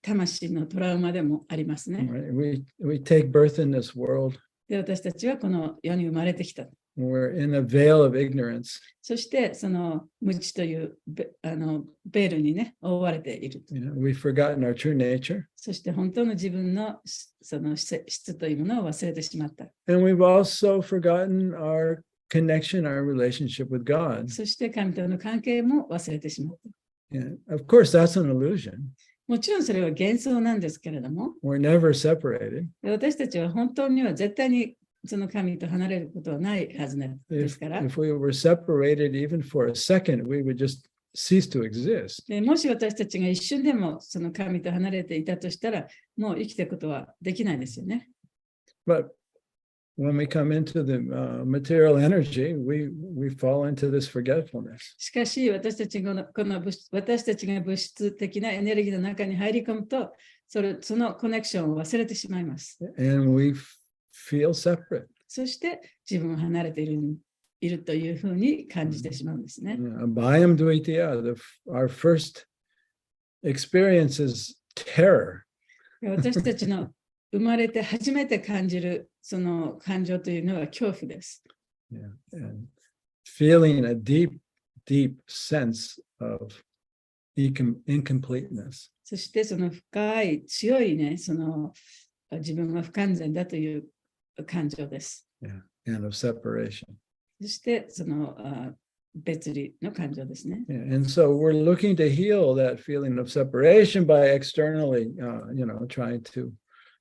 魂のトラウマでもありますね。Right? We take birth in this world. で、私たちはこの世に生まれてきた。we're in a veil of ignorance. そしてその無知というベールにね、覆われている。We've forgotten our true nature. そして本当の自分のその質というものを忘れてしまった。And we've also forgotten our connection, our relationship with God. そして神との関係も忘れてしまった。And of course, that's an illusion. もちろんそれは幻想なんですけれども、We're never separated. 私たちは本当には絶対にその神と離れることはないはずですから。If we were separated even for a second, we would just cease to exist. でもし私たちが一瞬でもその神と離れていたとしたら、もう生きていくことはできないですよね。But when we come into the material energy, we fall into this forgetfulness. しかし私たちが物質的なエネルギーの中に入り込むと、そのコネクションを忘れてしまいます。And we feel separate. そして自分を離れているというふうに感じてしまうんですね。Bhayam Dvaitya, our first experience is terror. 私たちの生まれて初めて感じるその感情というのは恐怖です。And feeling a deep, deep sense of incompleteness. そしてその深い強いね、その自分は不完全だという感情です。And of separation. そしてその別離の感情ですね。And so we're looking to heal that feeling of separation by externally, trying to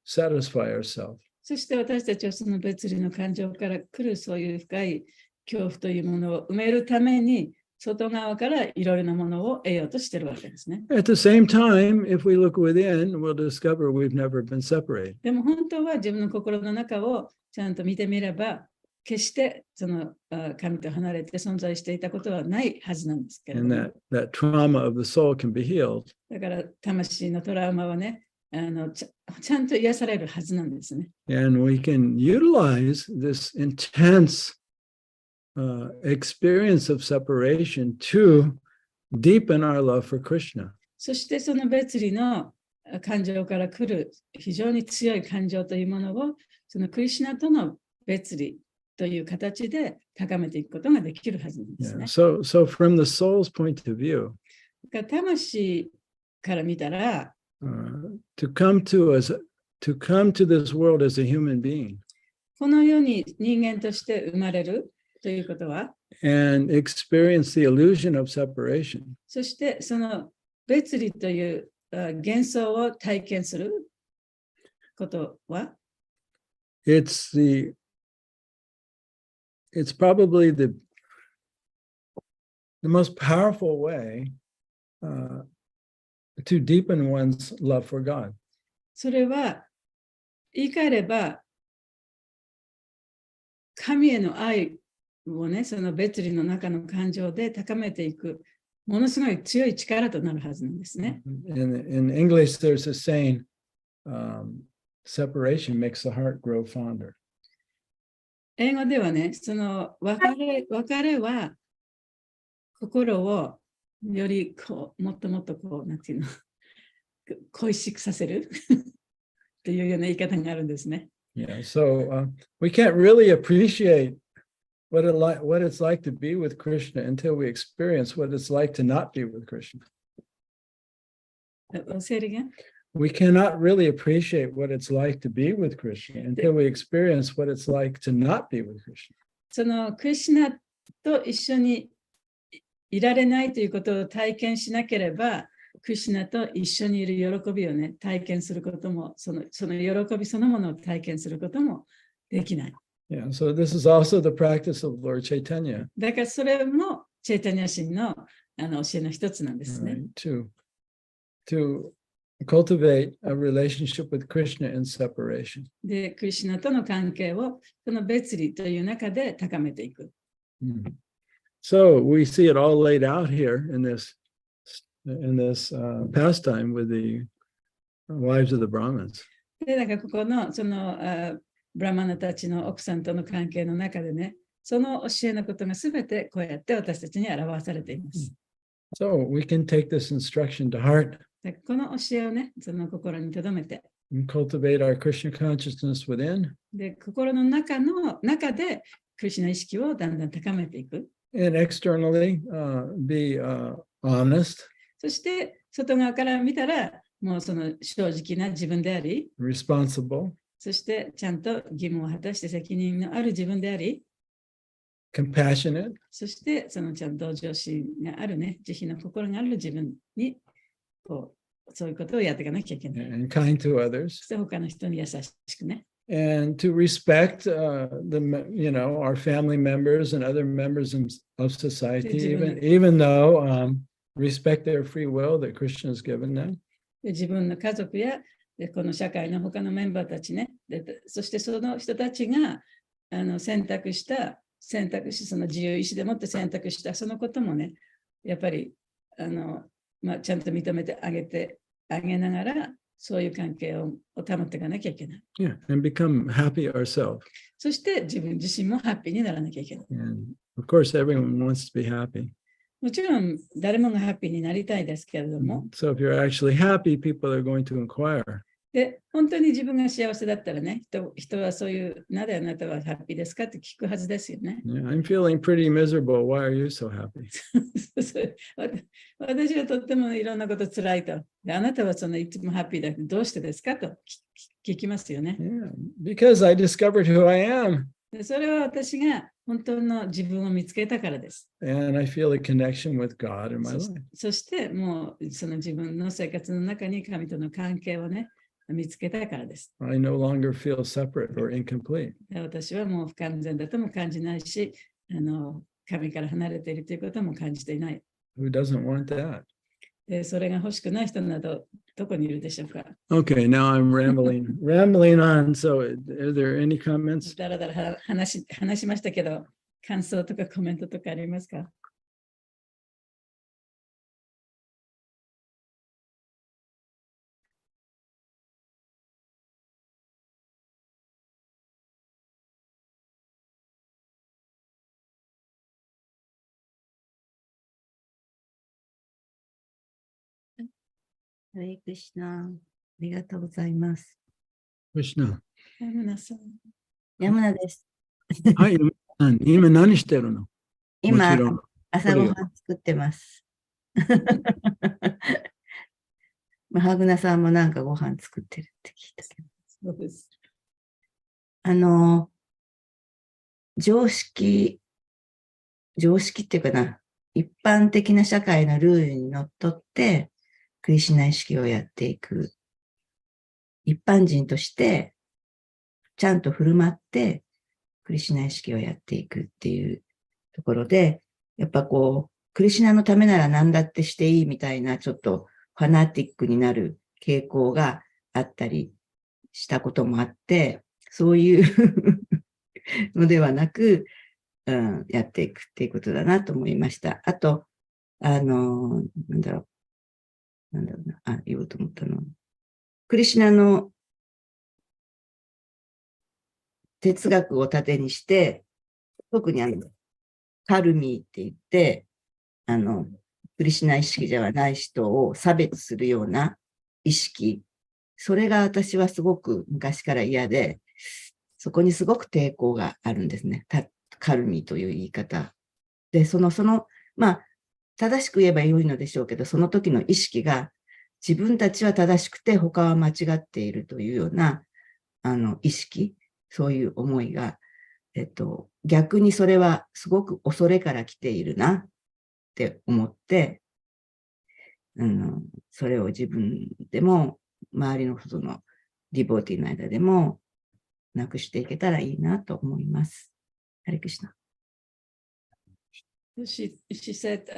satisfy ourselves. そして私たちはその別離の感情から来るそういう深い恐怖というものを埋めるために、外側からいろいろなものを得ようとしているわけですね。At the same time, if we look within, we'll discover we've never been separated. でも本当は自分の心の中をちゃんと見てみれば、決してその神と離れて存在していたことはないはずなんですけれども。And that trauma of the soul can be healed. だから魂のトラウマはね、ちゃんと癒されるはずなんですね。And we can utilize this intense experience of separation to deepen our love for Krishna. そしてその別離の感情から来る非常に強い感情というものを、そのクリシュナとの別離という形で高めていくことができるはずなんですね。So from the soul's point of view, 魂から見たら、to come to this world as a human being この世に人間として生まれるということは、and experience the illusion of separation. そしてその別離という幻想を体験することは、It's probably the most powerful way to deepen one's love for God. それは言い換えれば、神への愛をね、その別離の中の感情で高めていく、ものすごい強い力となるはずなんですね。In English, there's a saying, separation makes the heart grow fonder. 英語ではね、その別れは心をよりもっともっとなんていうの、恋しくさせるというような言い方があるんですね。Yeah, so we can't really appreciate what it's like to be with Krishna until we experience what it's like to not be with Krishna. Say it again. We cannot really appreciate what it's like to be with Krishna until we experience what it's like to not be with Krishna. そのクリシュナと一緒にいられないということを体験しなければ、クリシュナと一緒にいる喜びをね、体験することも、その喜びそのものを体験することもできない。Yeah, so this is also the practice of Lord Chaitanya. だからそれもチェイタニア神の教えの一つなんですね。To cultivate a relationship with Krishna in separation. で、クリシュナとの関係をその別離という中で高めていく。So we see it all laid out here in this pastime with the wives of the Brahmins. で、だからここのそのブラマナたちの奥さんとの関係の中でね、その教えのことがすべてこうやって私たちに表されています。So we can take this instruction to heart. この教えをね、その心に留めて。And cultivate our Krishna consciousness within. で、心の中でクリシュナ意識をだんだん高めていく。And externally, be honest, そして外側から見たら、もうその正直な自分であり、 responsible, そしてちゃんと義務を果たして責任のある自分であり、 compassionate, そしてそのちゃんと同情心があるね、慈悲の心がある自分にこうそういうことをやっていかなきゃいけない。 and kind to そ others, して他の人に優しくね。 and to respect our family members and other members of society, even though respect their free will that Krishna has given them. で自分の家族やこの社会の他のメンバーたちね、そしてその人たちが選択し、その自由意志でもって選択したそのこともね、やっぱりちゃんと認めてあげながら、そういう関係を保っていかなきゃいけない。Yeah, and become happy ourselves. そして自分自身もハッピーにならなきゃいけない。And of course, everyone wants to be happy. もちろん誰もがハッピーになりたいですけれども、 So if you're actually happy, people are going to inquire. で本当に自分が幸せだったらね、人はそういう、なぜあなたはハッピーですかって聞くはずですよね。Yeah, I'm feeling pretty miserable. Why are you so happy? 私はとってもいろんなこと辛いと。であなたはそのいつもハッピーだけどどうしてですかと聞きますよね。Yeah, because I discovered who I am. でそれは私が本当の自分を見つけたからです。And I feel a connection with God in my life. そしてもうその自分の生活の中に神との関係をね、見つけたからです。I no longer feel separate or incomplete. で私はもう不完全だとも感じないし、神から離れているということも感じていない。Who doesn't want that? でそれが欲しくない人などどこにいるでしょうか。 Okay, now I'm rambling on. So are there any comments? だらだら話しましたけど、感想とかコメントとかありますか？ハレクリシュナ、ありがとうございます。 Krishna. 皆さん、山名です。はい、今何してるの？今もちろん、朝ごはん作ってます。ハグナさんもなんかご飯作ってるって聞いたけど。そうです。常識っていうかな、一般的な社会のルールにのっとって、クリシュナ意識をやっていく。一般人として、ちゃんと振る舞って、クリシュナ意識をやっていくっていうところで、やっぱこう、クリシュナのためなら何だってしていいみたいな、ちょっとファナティックになる傾向があったりしたこともあって、そういうのではなく、やっていくっていうことだなと思いました。あと、言おうと思ったの。クリシュナの哲学を盾にして、特にカルミーって言って、クリシュナ意識ではない人を差別するような意識、それが私はすごく昔から嫌で、そこにすごく抵抗があるんですね。カルミーという言い方。で、正しく言えば良いのでしょうけど、その時の意識が自分たちは正しくて他は間違っているというような、意識、そういう思いが、逆にそれはすごく恐れから来ているなって思って、それを自分でも、周りの人のディボーティーの間でも、なくしていけたらいいなと思います。ハレクリシュナ。She said,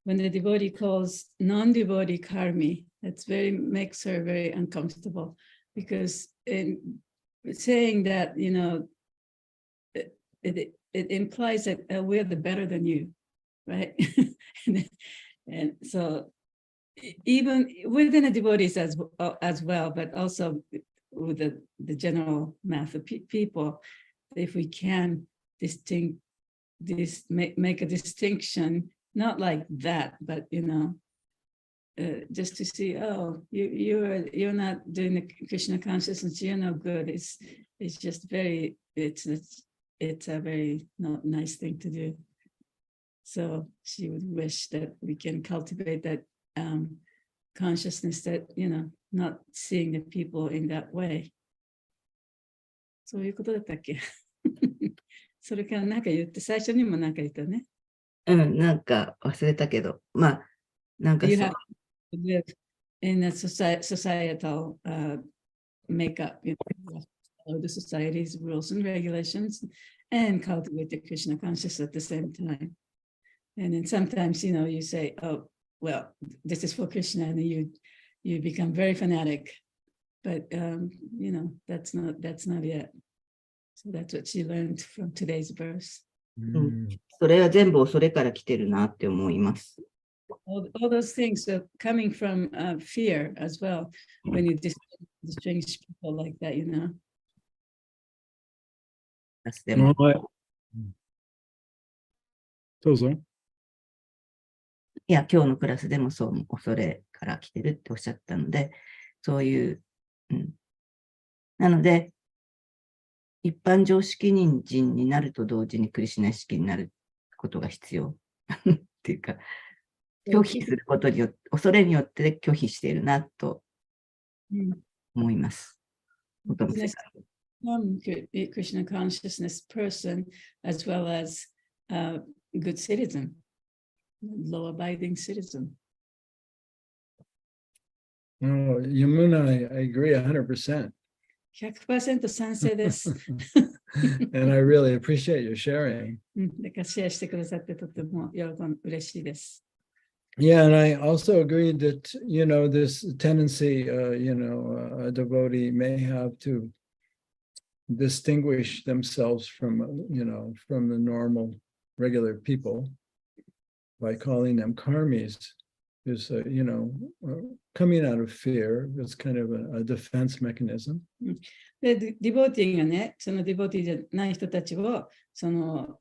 when the devotee calls non-devotee karmi, that makes her very uncomfortable because in saying that, it implies that we're the better than you, right? and so even within the devotees as well, but also with the general mass of people, if we can make a distinction, not like that, but just to see, oh, you're not doing the Krishna consciousness, you're no good. It's just very, it's it's a very not nice thing to do. So she would wish that we can cultivate that consciousness that, not seeing the people in that way. そういうことだったっけそれからなんか言って、最初にもなんか言ったね。なんか忘れたけど、まあ、なんか You そう have to live in a societal makeup, follow the society's rules and regulations and cultivate the Krishna consciousness at the same time. And then sometimes, you say, oh, well, this is for Krishna, and you become very fanatic. But, that's not it. So that's what she learned from today's verse. それは全部それから来てるなって思います。All those things are coming from fear as well, when you distinguish people like that, でもどうぞ。いや、今日のクラスでもそう恐れから来てるっておっしゃったので、そういう、なので、一般常識人になると同時にクリシュナ意識になることが必要っていうか、拒否することによって、恐れによって拒否しているなと思います。Krishna consciousness person as well as a good citizen, law-abiding citizen. Oh, Yamuna, I agree 100%. 100% 賛成です。And I really appreciate your sharing. だからシェアしてくださってとても嬉しいです。Yeah, and I also agree that, this tendency, a devotee may have to distinguish themselves from, from the normal, regular people by calling them karmis is, coming out of fear. It's kind of a defense mechanism. で、ディボーティーがね、そのディボーティーじゃない人たちを、その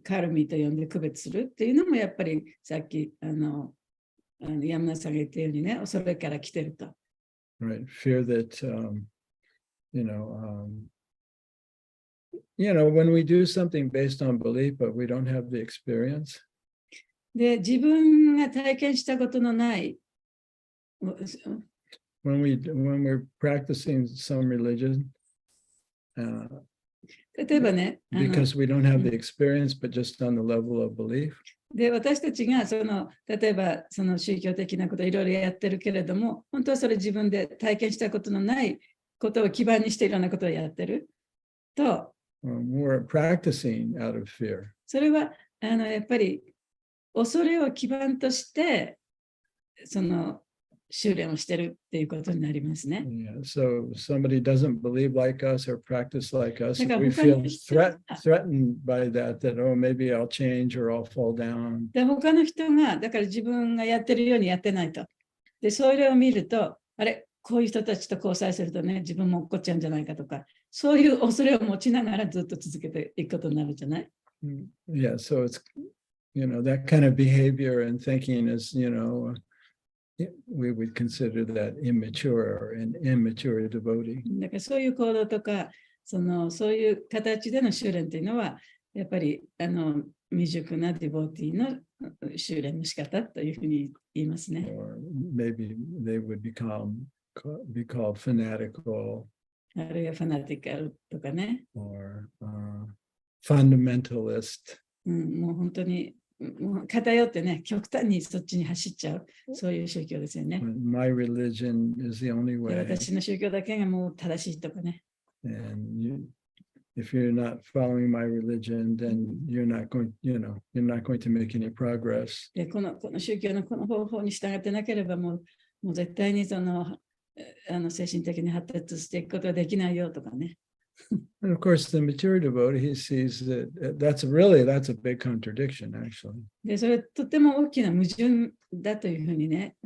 カルミと呼んで区別するっていうのもやっぱりさっき山田さんが言ったようにね、恐れから来てると。Right, fear that, when we do something based on belief, but we don't have the experience. で、自分が体験したことのない。When we're practicing some religion, 例えばね、because we don't have the experience, but just on the level of belief. で、私たちが例えばその宗教的なこといろいろやってるけれども、本当はそれ自分で体験したことのないことを基盤にしていろんなことをやってると、we're practicing out of fear. それはやっぱり恐れを基盤としてその修練をしてるっていうことになりますね。Yeah, so somebody doesn't believe like us or practice like us, we feel threatened by that, oh, maybe I'll change or I'll fall down. で、他の人が、だから自分がやってるようにやってないと。で、それを見ると、あれ、こういう人たちと交際するとね、自分も落っこっちゃうんじゃないかとか、そういう恐れを持ちながらずっと続けていくことになるじゃない？ Yeah, so it's, that kind of behavior and thinking is, we would consider that immature or an immature devotee. だからそういう行動とか、そういう形での修練というのは、やっぱり未熟なディボーティーの修練の仕方というふうに言いますね。Or maybe they would be called fanatical. あるいはファナティカルとかね。Or fundamentalist. もう本当にもう偏ってね、極端にそっちに走っちゃう、そういう宗教ですよね。My religion is the only way. 私の宗教だけがもう正しいとかね。And if you're not following my religion, then you're not going to make any progress. で、この宗教のこの方法に従ってなければもう絶対に精神的に発達していくことはできないよとかね。And of course, the mature devotee, he sees that that's a big contradiction, actually. で、それとても大きな矛盾だというふうにね、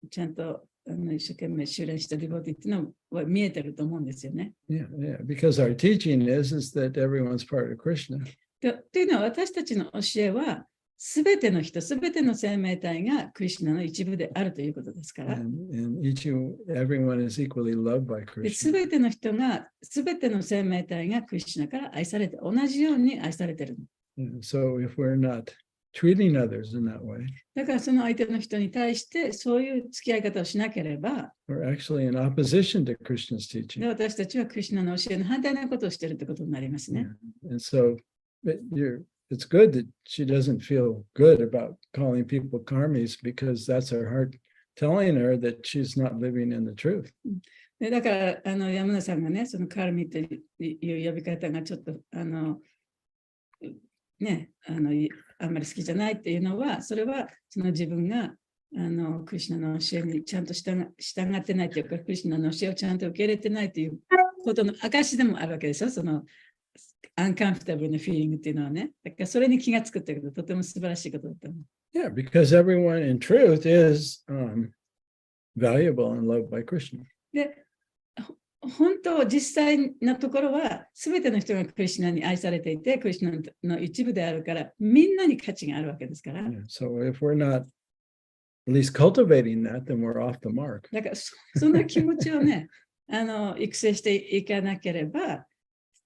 ちゃんと一生懸命修練したディボティっていうのは見えてると思うんですよね。Yeah, because our teaching is that everyone's part of Krishna. というのは私たちの教えは、すべての人、すべての生命体がクリシュナの一部であるということですから。And everyone is equally loved by す Krishna. べての人が、すべての生命体がクリシュナから愛されて、同じように愛されている。And so if we're not treating others in that way, だからその相手の人に対してそういう付き合い方をしなければ、we're actually in opposition to Krishna's で teaching. 私たちはクリシュナの教えの反対なことをしているということになりますね。 And so it's good that she doesn't feel good about calling people karmis because that's her heart telling her that she's not living in the truth. でだから山田さんがね、そのカルミという呼び方がちょっとね、あんまり好きじゃないっていうのは、それはその自分がクリシュナの教えにちゃんと従ってないというか、クリシュナの教えをちゃんと受け入れてないということの証でもあるわけでしょ、そのアンカンフォタブルなフィーリングっていうのはね。だからそれに気がつくってことはとても素晴らしいことだと思う。Yeah, because everyone in truth is valuable and loved by Krishna. で、本当、実際のところは、すべての人がクリシュナに愛されていて、クリシュナの一部であるから、みんなに価値があるわけですから。Yeah, so if we're not at least cultivating that, then we're off the mark. だから、そんな気持ちをね、育成していかなければ、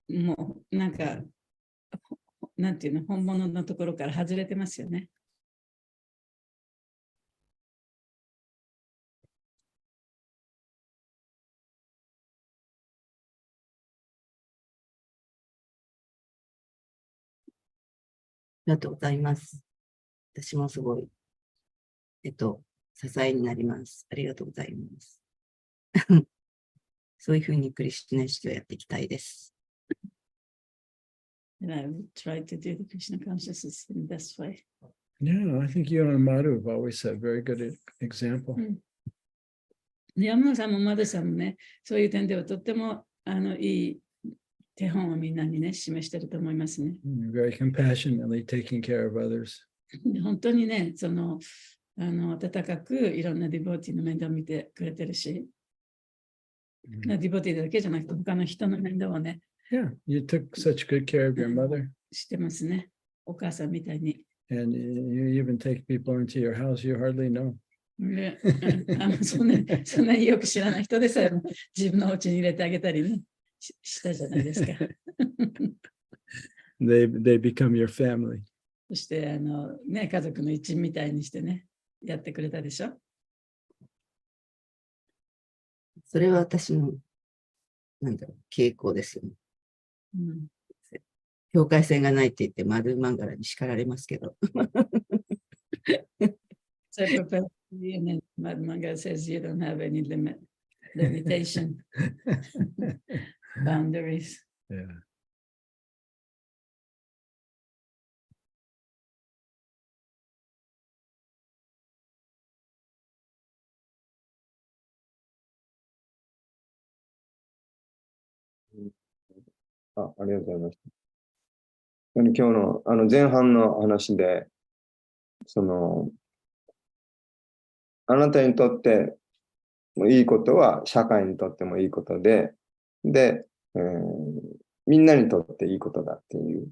もう、なんか、なんていうの、本物のところから外れてますよね。ありがとうございます。私もすごい、支えになります。ありがとうございます。そういうふうにクリシュナ意識をやっていきたいです。And I would try to do the Krishna consciousness in the best way. Yeah, I think you and Madhu have always set a very good example. 山野さんもマドさんもね、そういう点ではとってもいい手本をみんなにね、示していると思いますね。Very compassionately taking care of others. 本当にね、温かくいろんなディボーティーの面倒を見てくれてるし、ディボーティーだけじゃなくて他の人の面倒をね、Yeah, you took such good care of your mother. してますね。お母さんみたいに。And you even take people into your house you hardly know. そんなによく知らない人でさえ自分のお家に入れてあげたりね、したじゃないですか。They become your family. そしてね、家族の一員みたいにしてね、やってくれたでしょ。それは私の、傾向ですよね。境界線がないって言って、丸マンガラに叱られますけど。So Manga says you don't have any limitation, boundaries. Yeah. Ah, ありがとうございました。今日の前半の話で、あなたにとっていいことは社会にとってもいいことで、みんなにとっていいことだっていう、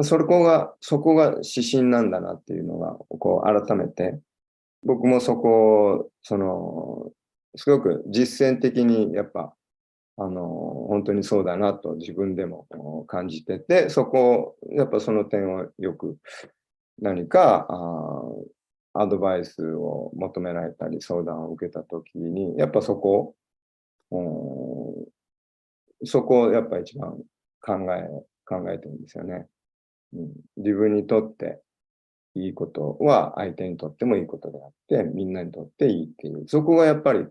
そこが指針なんだなっていうのが、改めて、僕もそこを、すごく実践的にやっぱ、本当にそうだなと自分でも感じてて、やっぱその点をよく何かアドバイスを求められたり相談を受けたときに、やっぱそこをやっぱ一番考えてるんですよね。自分にとっていいことは相手にとってもいいことであって、みんなにとっていいっていう、そこがやっぱり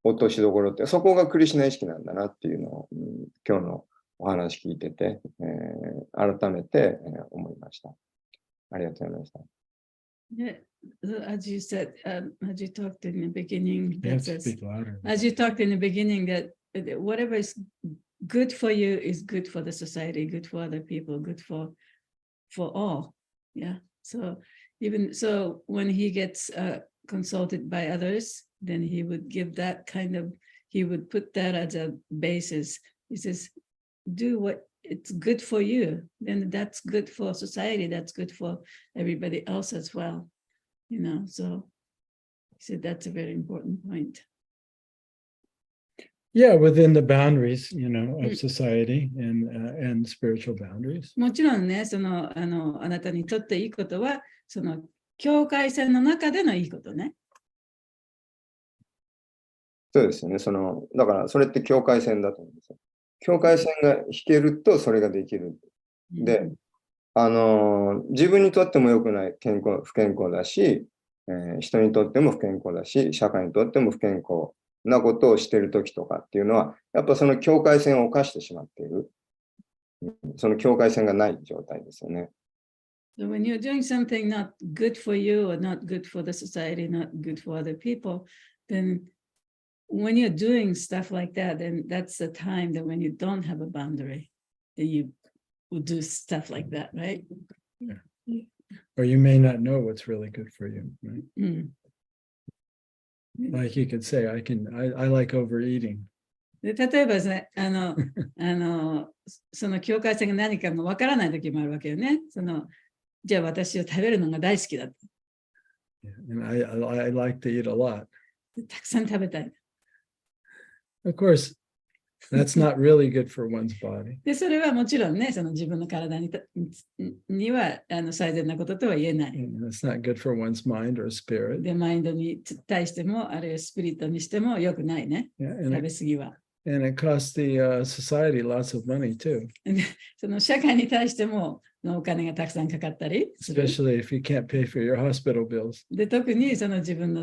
落としどころって、そこがクリシュナ意識なんだなっていうのを、今日のお話聞いてて、改めて、思いました。ありがとうございました。Yeah, as you said, as you talked in the beginning, You have to speak louder. as you talked in the beginning, that whatever is good for you is good for the society, good for other people, good for all. Yeah. So even so, when he gets consulted by others, then he would give that he would put that as a basis. He says, do what it's good for you, then that's good for society, that's good for everybody else as well. You know, so that's a very important point. Yeah, within the boundaries, you know, of society and spiritual boundaries. もちろんね、あなたにとっていいことは、その境界線の中でのいいことね。そうですよね。だからそれって境界線だと思うんですよ。境界線が引けるとそれができる。で、自分にとっても良くない不健康だし、人にとっても不健康だし、社会にとっても不健康なことをしているときとかっていうのは、やっぱその境界線を犯してしまっている。その境界線がない状態ですよね。So when you're doing something not good for you or not good for the society, not good for other people, then when you're doing stuff like that, then that's the time that when you don't have a boundary, that you will do stuff like that, right? Yeah. Or you may not know what's really good for you, right? Like you could say, I like overeating. で例えばね、その境界線が何かもわからない時もあるわけよね。じゃあ私は食べるのが大好きだ。And I like to eat a lot. たくさん食べたい。Of course, that's not really good for one's body. で、それはもちろんね、自分の体には最善なこととは言えない。It's not good for one's mind or spirit. で、マインドに対しても、あるいはスピリットにしても良くないね。食べ過ぎは。And it costs the society lots of money too. その社会に対してもお金がたくさんかかったりする。Especially if you can't pay for your hospital bills. で、特に自分の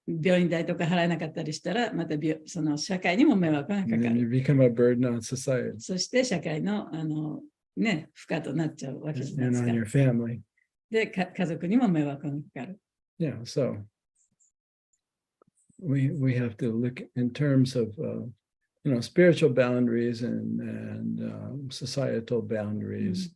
病院代とか払えなかったりしたら、またその社会にも迷惑がかか And you る。become a burden on society そして社会のね、負荷となっちゃうわけじゃないで and す on か。 your family. で、家族にも迷惑がかかる。Yeah, so we have to look in terms of spiritual boundaries and societal boundaries.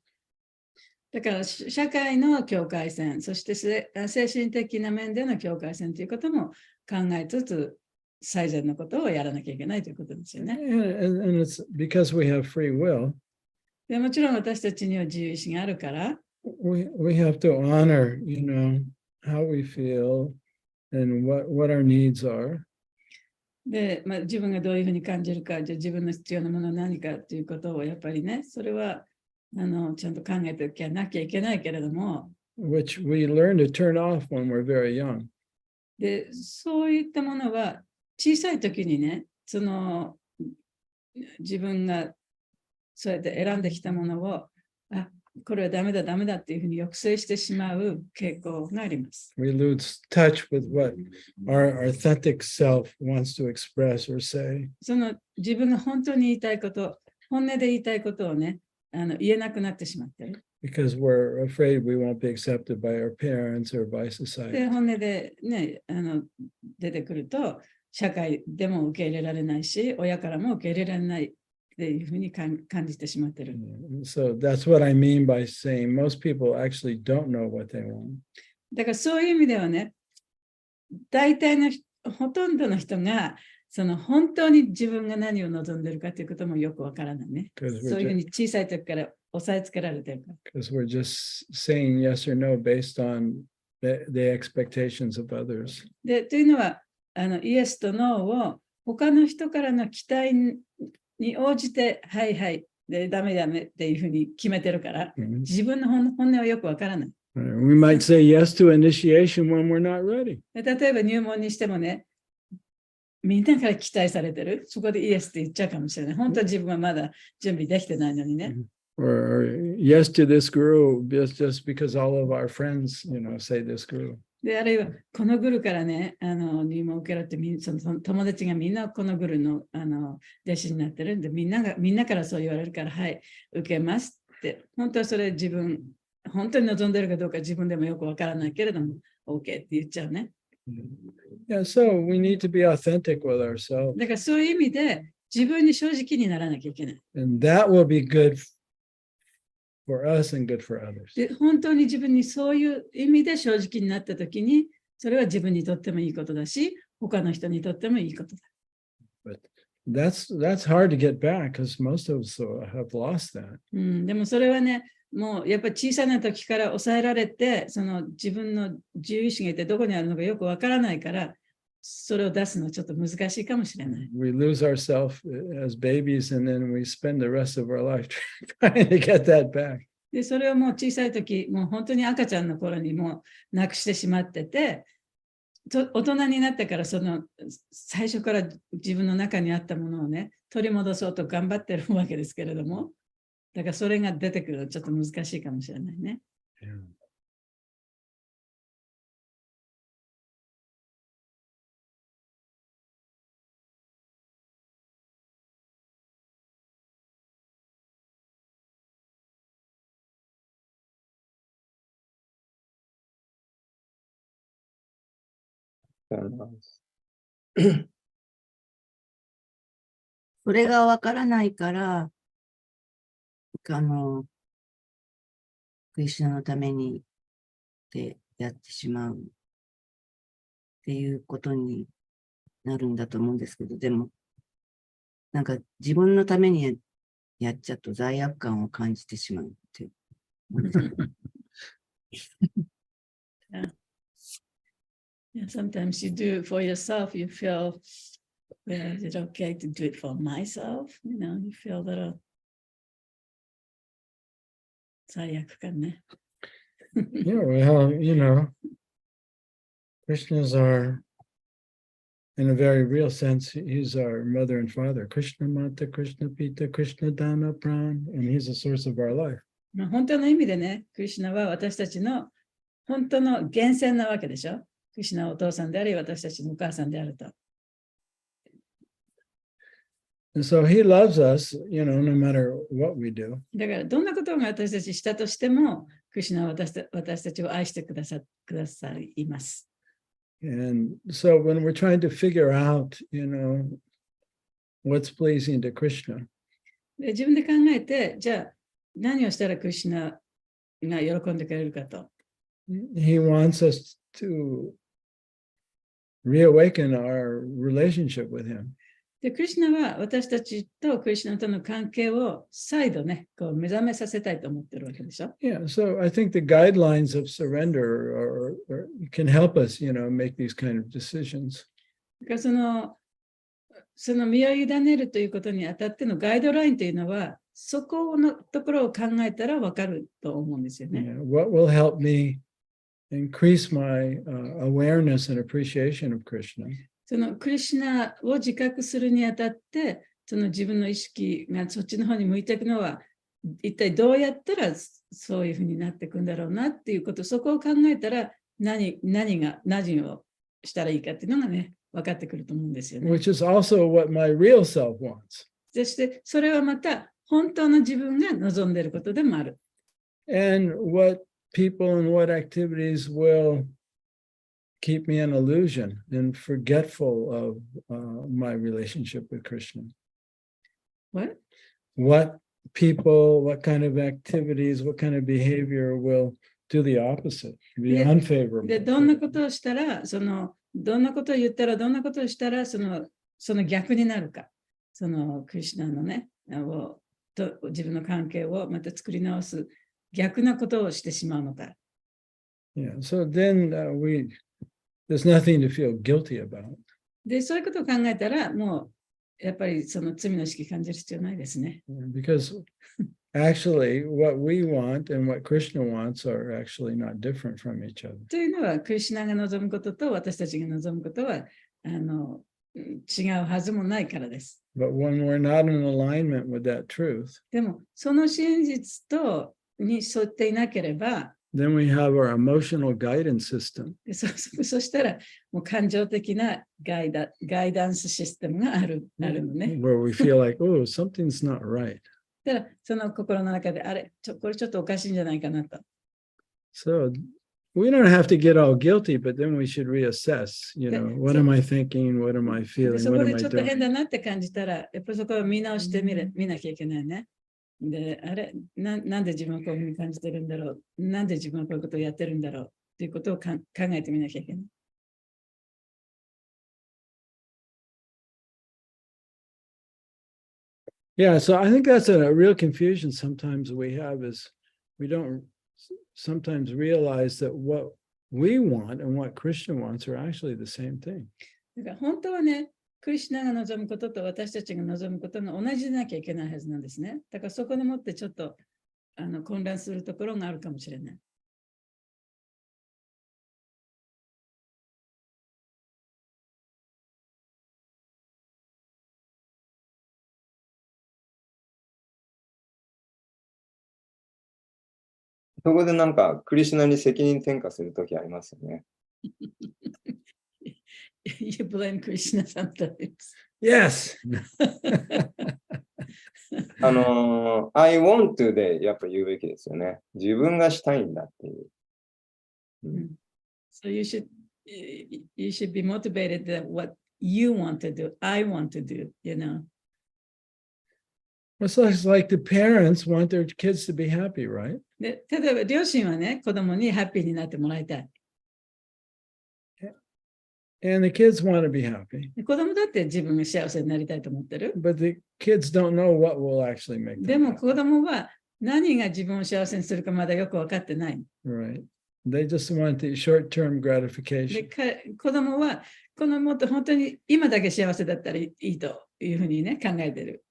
だから社会の境界線、そして精神的な面での境界線ということも考えつつ、最善のことをやらなきゃいけないということですよね。And it's because we have free will. でもちろん私たちには自由意志があるから、We have to honor, how we feel and what our needs are. で、自分がどういうふうに感じるか、じゃあ自分の必要なものは何かということをやっぱりね、それはちゃんと考えておきゃなきゃいけないけれども、Which we learn to turn off when we're very young. で、そういったものは小さい時にね、自分がそうやって選んできたものを、これはダメだっていうふうに抑制してしまう傾向があります。We lose touch with what our authentic self wants to express or say. 自分が本当に言いたいこと、本音で言いたいことをね、言えなくなってしまってる。Because we're afraid we won't be accepted by our parents or by society. で、本音でね、出てくると、社会でも受け入れられないし、親からも受け入れられないっていうふうに感じてしまってる。So that's what I mean by saying most people actually don't know what they want. だからそういう意味ではね、大体のほとんどの人が、本当に自分が何を望んでいるかということもよくわからないね。そういうふうに小さい時から押さえつけられてるから。Because we're just saying yes or no based on the expectations of others. で、というのは、イエスとノーを他の人からの期待に応じて、はいはい、でダメっていうふうに決めてるから、自分の本音はよくわからない。We might say yes to initiation when we're not ready. 例えば入門にしてもね、みんなから期待されてる。そこでイエスって言っちゃうかもしれない。本当は自分はまだ準備できてないのにね。Or yes to this group just because all of our friends, say this group. で、あるいはこのグルからね、入門を受けろってその友達がみんなこのグルの、弟子になってるんで、みんなからそう言われるから、はい、受けますって。本当はそれ本当に望んでるかどうか自分でもよくわからないけれども、OK って言っちゃうね。Yeah, so we need to be authentic with ourselves. だからそういう意味で自分に正直にならなきゃいけない。And that will be good for us and good for others. で、本当に自分にそういう意味で正直になったときに、それは自分にとってもいいことだし、他の人にとってもいいことだ。But that's hard to get back because most of us have lost that. でもそれはね、もうやっぱり小さな時から抑えられて、その自分の自由意志がいてどこにあるのかよくわからないから、それを出すのはちょっと難しいかもしれない。We lose ourselves as babies and then we spend the rest of our life trying to get that back. で、それをもう小さい時、もう本当に赤ちゃんの頃にもうなくしてしまってて、大人になってからその最初から自分の中にあったものをね、取り戻そうと頑張ってるわけですけれども、だからそれが出てくるのちょっと難しいかもしれないね。Yeah. それがわからないから、クリシュナのためにってやってしまうっていうことになるんだと思うんですけど、でも、なんか自分のためにやっちゃうと罪悪感を感じてしまうっていう。Yeah, sometimes you do it for yourself, you feel, well, is it okay to do it for myself? You know, you feel that 罪悪感ね。Yeah, well, you know, Krishna's our, in a very real sense, he's our mother and father. Krishna Mata, Krishna Pita, Krishna Dana Pran, and he's the source of our life. 本当の意味でね、クリシュナは私たちの本当の源泉なわけでしょ。クリシュナはお父さんであり、私たちのお母さんであると。And so he loves us, you know, no matter what we do. だからどんなことが私たちしたとしても、クリシュナは私たちを愛してくださいます。And so when we're trying to figure out, you know, what's pleasing to Krishna, で自分で考えて、じゃあ何をしたらクリシュナが喜んでくれるかと。he wants us to reawaken our relationship with him. で、クリシュナは私たちとクリシュナとの関係を再度ね、こう目覚めさせたいと思ってるわけでしょ。Yeah, so I think the guidelines of surrender can help us, you know, make these kind of decisions. だからその身を委ねるということにあたってのガイドラインというのは、そこのところを考えたら分かると思うんですよね。Yeah, what will help me increase my awareness and appreciation of Krishna? そのクリシュナを自覚するにあたって、その自分の意識がそっちの方に向いていくのは、一体どうやったらそういうふうになっていくんだろうなっていうこと、そこを考えたら何をしたらいいかっていうのがね、分かってくると思うんですよね。Which is also what my real self wants. そしてそれはまた本当の自分が望んでいることでもある。And what people and what activities will keep me an illusion and forgetful of my relationship with Krishna. What people, what kind of activities, what kind of behavior will do the opposite, be unfavorable. で、どんなことをしたら、どんなことを言ったら、どんなことをしたら、その逆になるか。そのクリシュナのね、と自分の関係をまた作り直す逆なことをしてしまうのか。Yeah, so then there's nothing to feel guilty about. で、そういうことを考えたら、もうやっぱりその罪の意識感じる必要ないですね。Because actually, what we want and what Krishna wants are actually not different from each other. というのは、クリシュナが望むことと私たちが望むことは違うはずもないからです。But when we're not in alignment with that truth, でも、その真実に沿っていなければ、then we have our emotional guidance system. そしたら、もう感情的なガイダンスシステムがあるのね。Where we feel like, oh, something's not right. だから、その心の中で、これちょっとおかしいんじゃないかなと。So we don't have to get all guilty, but then we should reassess, you know, what am I thinking? What am I で feeling? そ What こ am で I ちょっと変 doing? だなって感じたら、やっぱりそこを見直して見なきゃいけないね。で、なんで自分はこういうふうに感じてるんだろう。なんで自分はこういうことをやってるんだろう。っていうことを考えてみなきゃいけない。Yeah, so I think that's a real confusion sometimes we have is we don't sometimes realize that what we want and what Krishna wants are actually the same thing. だから本当はね、クリシュナが望むことと私たちが望むことが同じでなきゃいけないはずなんですね。だからそこでもってちょっと混乱するところがあるかもしれない。そこでなんか、クリシュナに責任転嫁するときありますよね。You blame Krishna sometimes. Yes. I want to でやっぱ言うべきですよね。自分がしたいんだっていう。So you should be motivated that what you want to do, I want to do, you know. It's like the parents want their kids to be happy, right? で、例えば両親はね、子供にハッピーになってもらいたい。And the kids want to be happy. 子供だって自分が幸せになりたいと思ってる。But the kids don't know what will actually make them でも happy. 子供は何が自分を幸せにするかまだよく分かってない。Right. They just want the short-term で、 gratification. 子供はこのもっと本当に今だけ幸せだったらいいというふうにね、考えてる。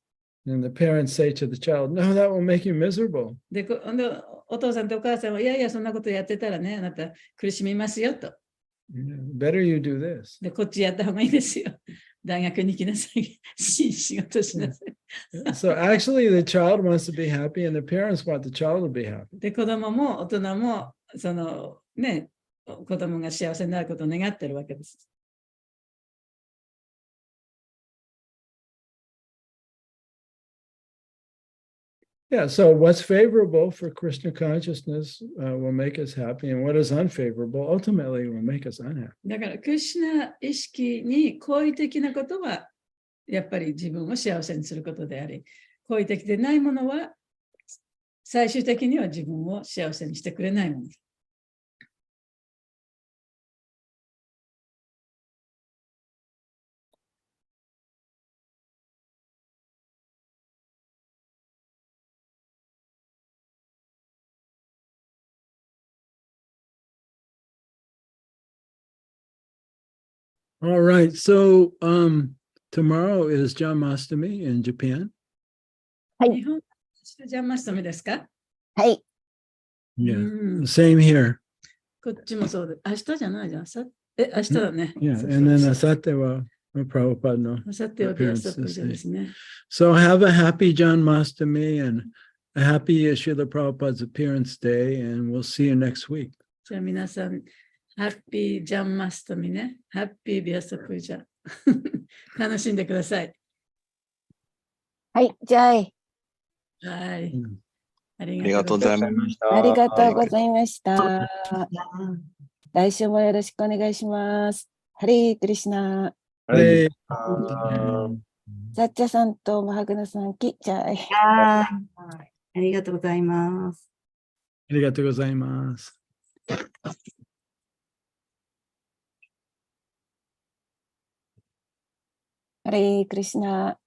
And the parents say to the child, no, that will make you miserable. で、お父さんとお母さんは、いやいや、そんなことやってたらね、あなた苦しみますよと。Better you do this. で、こっちやった方がいいですよ。大学に行きなさい。仕事しなさい。So actually, the child wants to be happy, and the parents want the child to be happy. で、子供も大人も、そのね、子供が幸せになることを願ってるわけです。Yeah, so what's favorable for Krishna consciousness will make us happy, and what is unfavorable ultimately will make us unhappy. だから、クリシュナ意識に好意的なことは、やっぱり自分を幸せにすることであり、好意的でないものは、最終的には自分を幸せにしてくれないもの。All right, so tomorrow is Janmashtami in Japan. 日本ジャンマストミですか？はい。Yeah, same here. こっちもそうで。明日じゃないじゃん。明日だね。 Yeah, and then Asate wa Prabhupada no 明後日はビアストプジャですね。So have a happy Janmashtami and a happy Srila Prabhupada's appearance day, and we'll see you next week. じゃあ皆さん、ハッピージャンマストミね。ハッピービアストプジャ。楽しんでください。はい。じゃあ、はい。あありがとうございました。ありがとうございました。来週もよろしくお願いします。ハリークリシュナ。Hare サッチャさんとマハグナさん、キッチャイ。ありがとうございます。arigatou gozaimasu. ハリークリシュナ。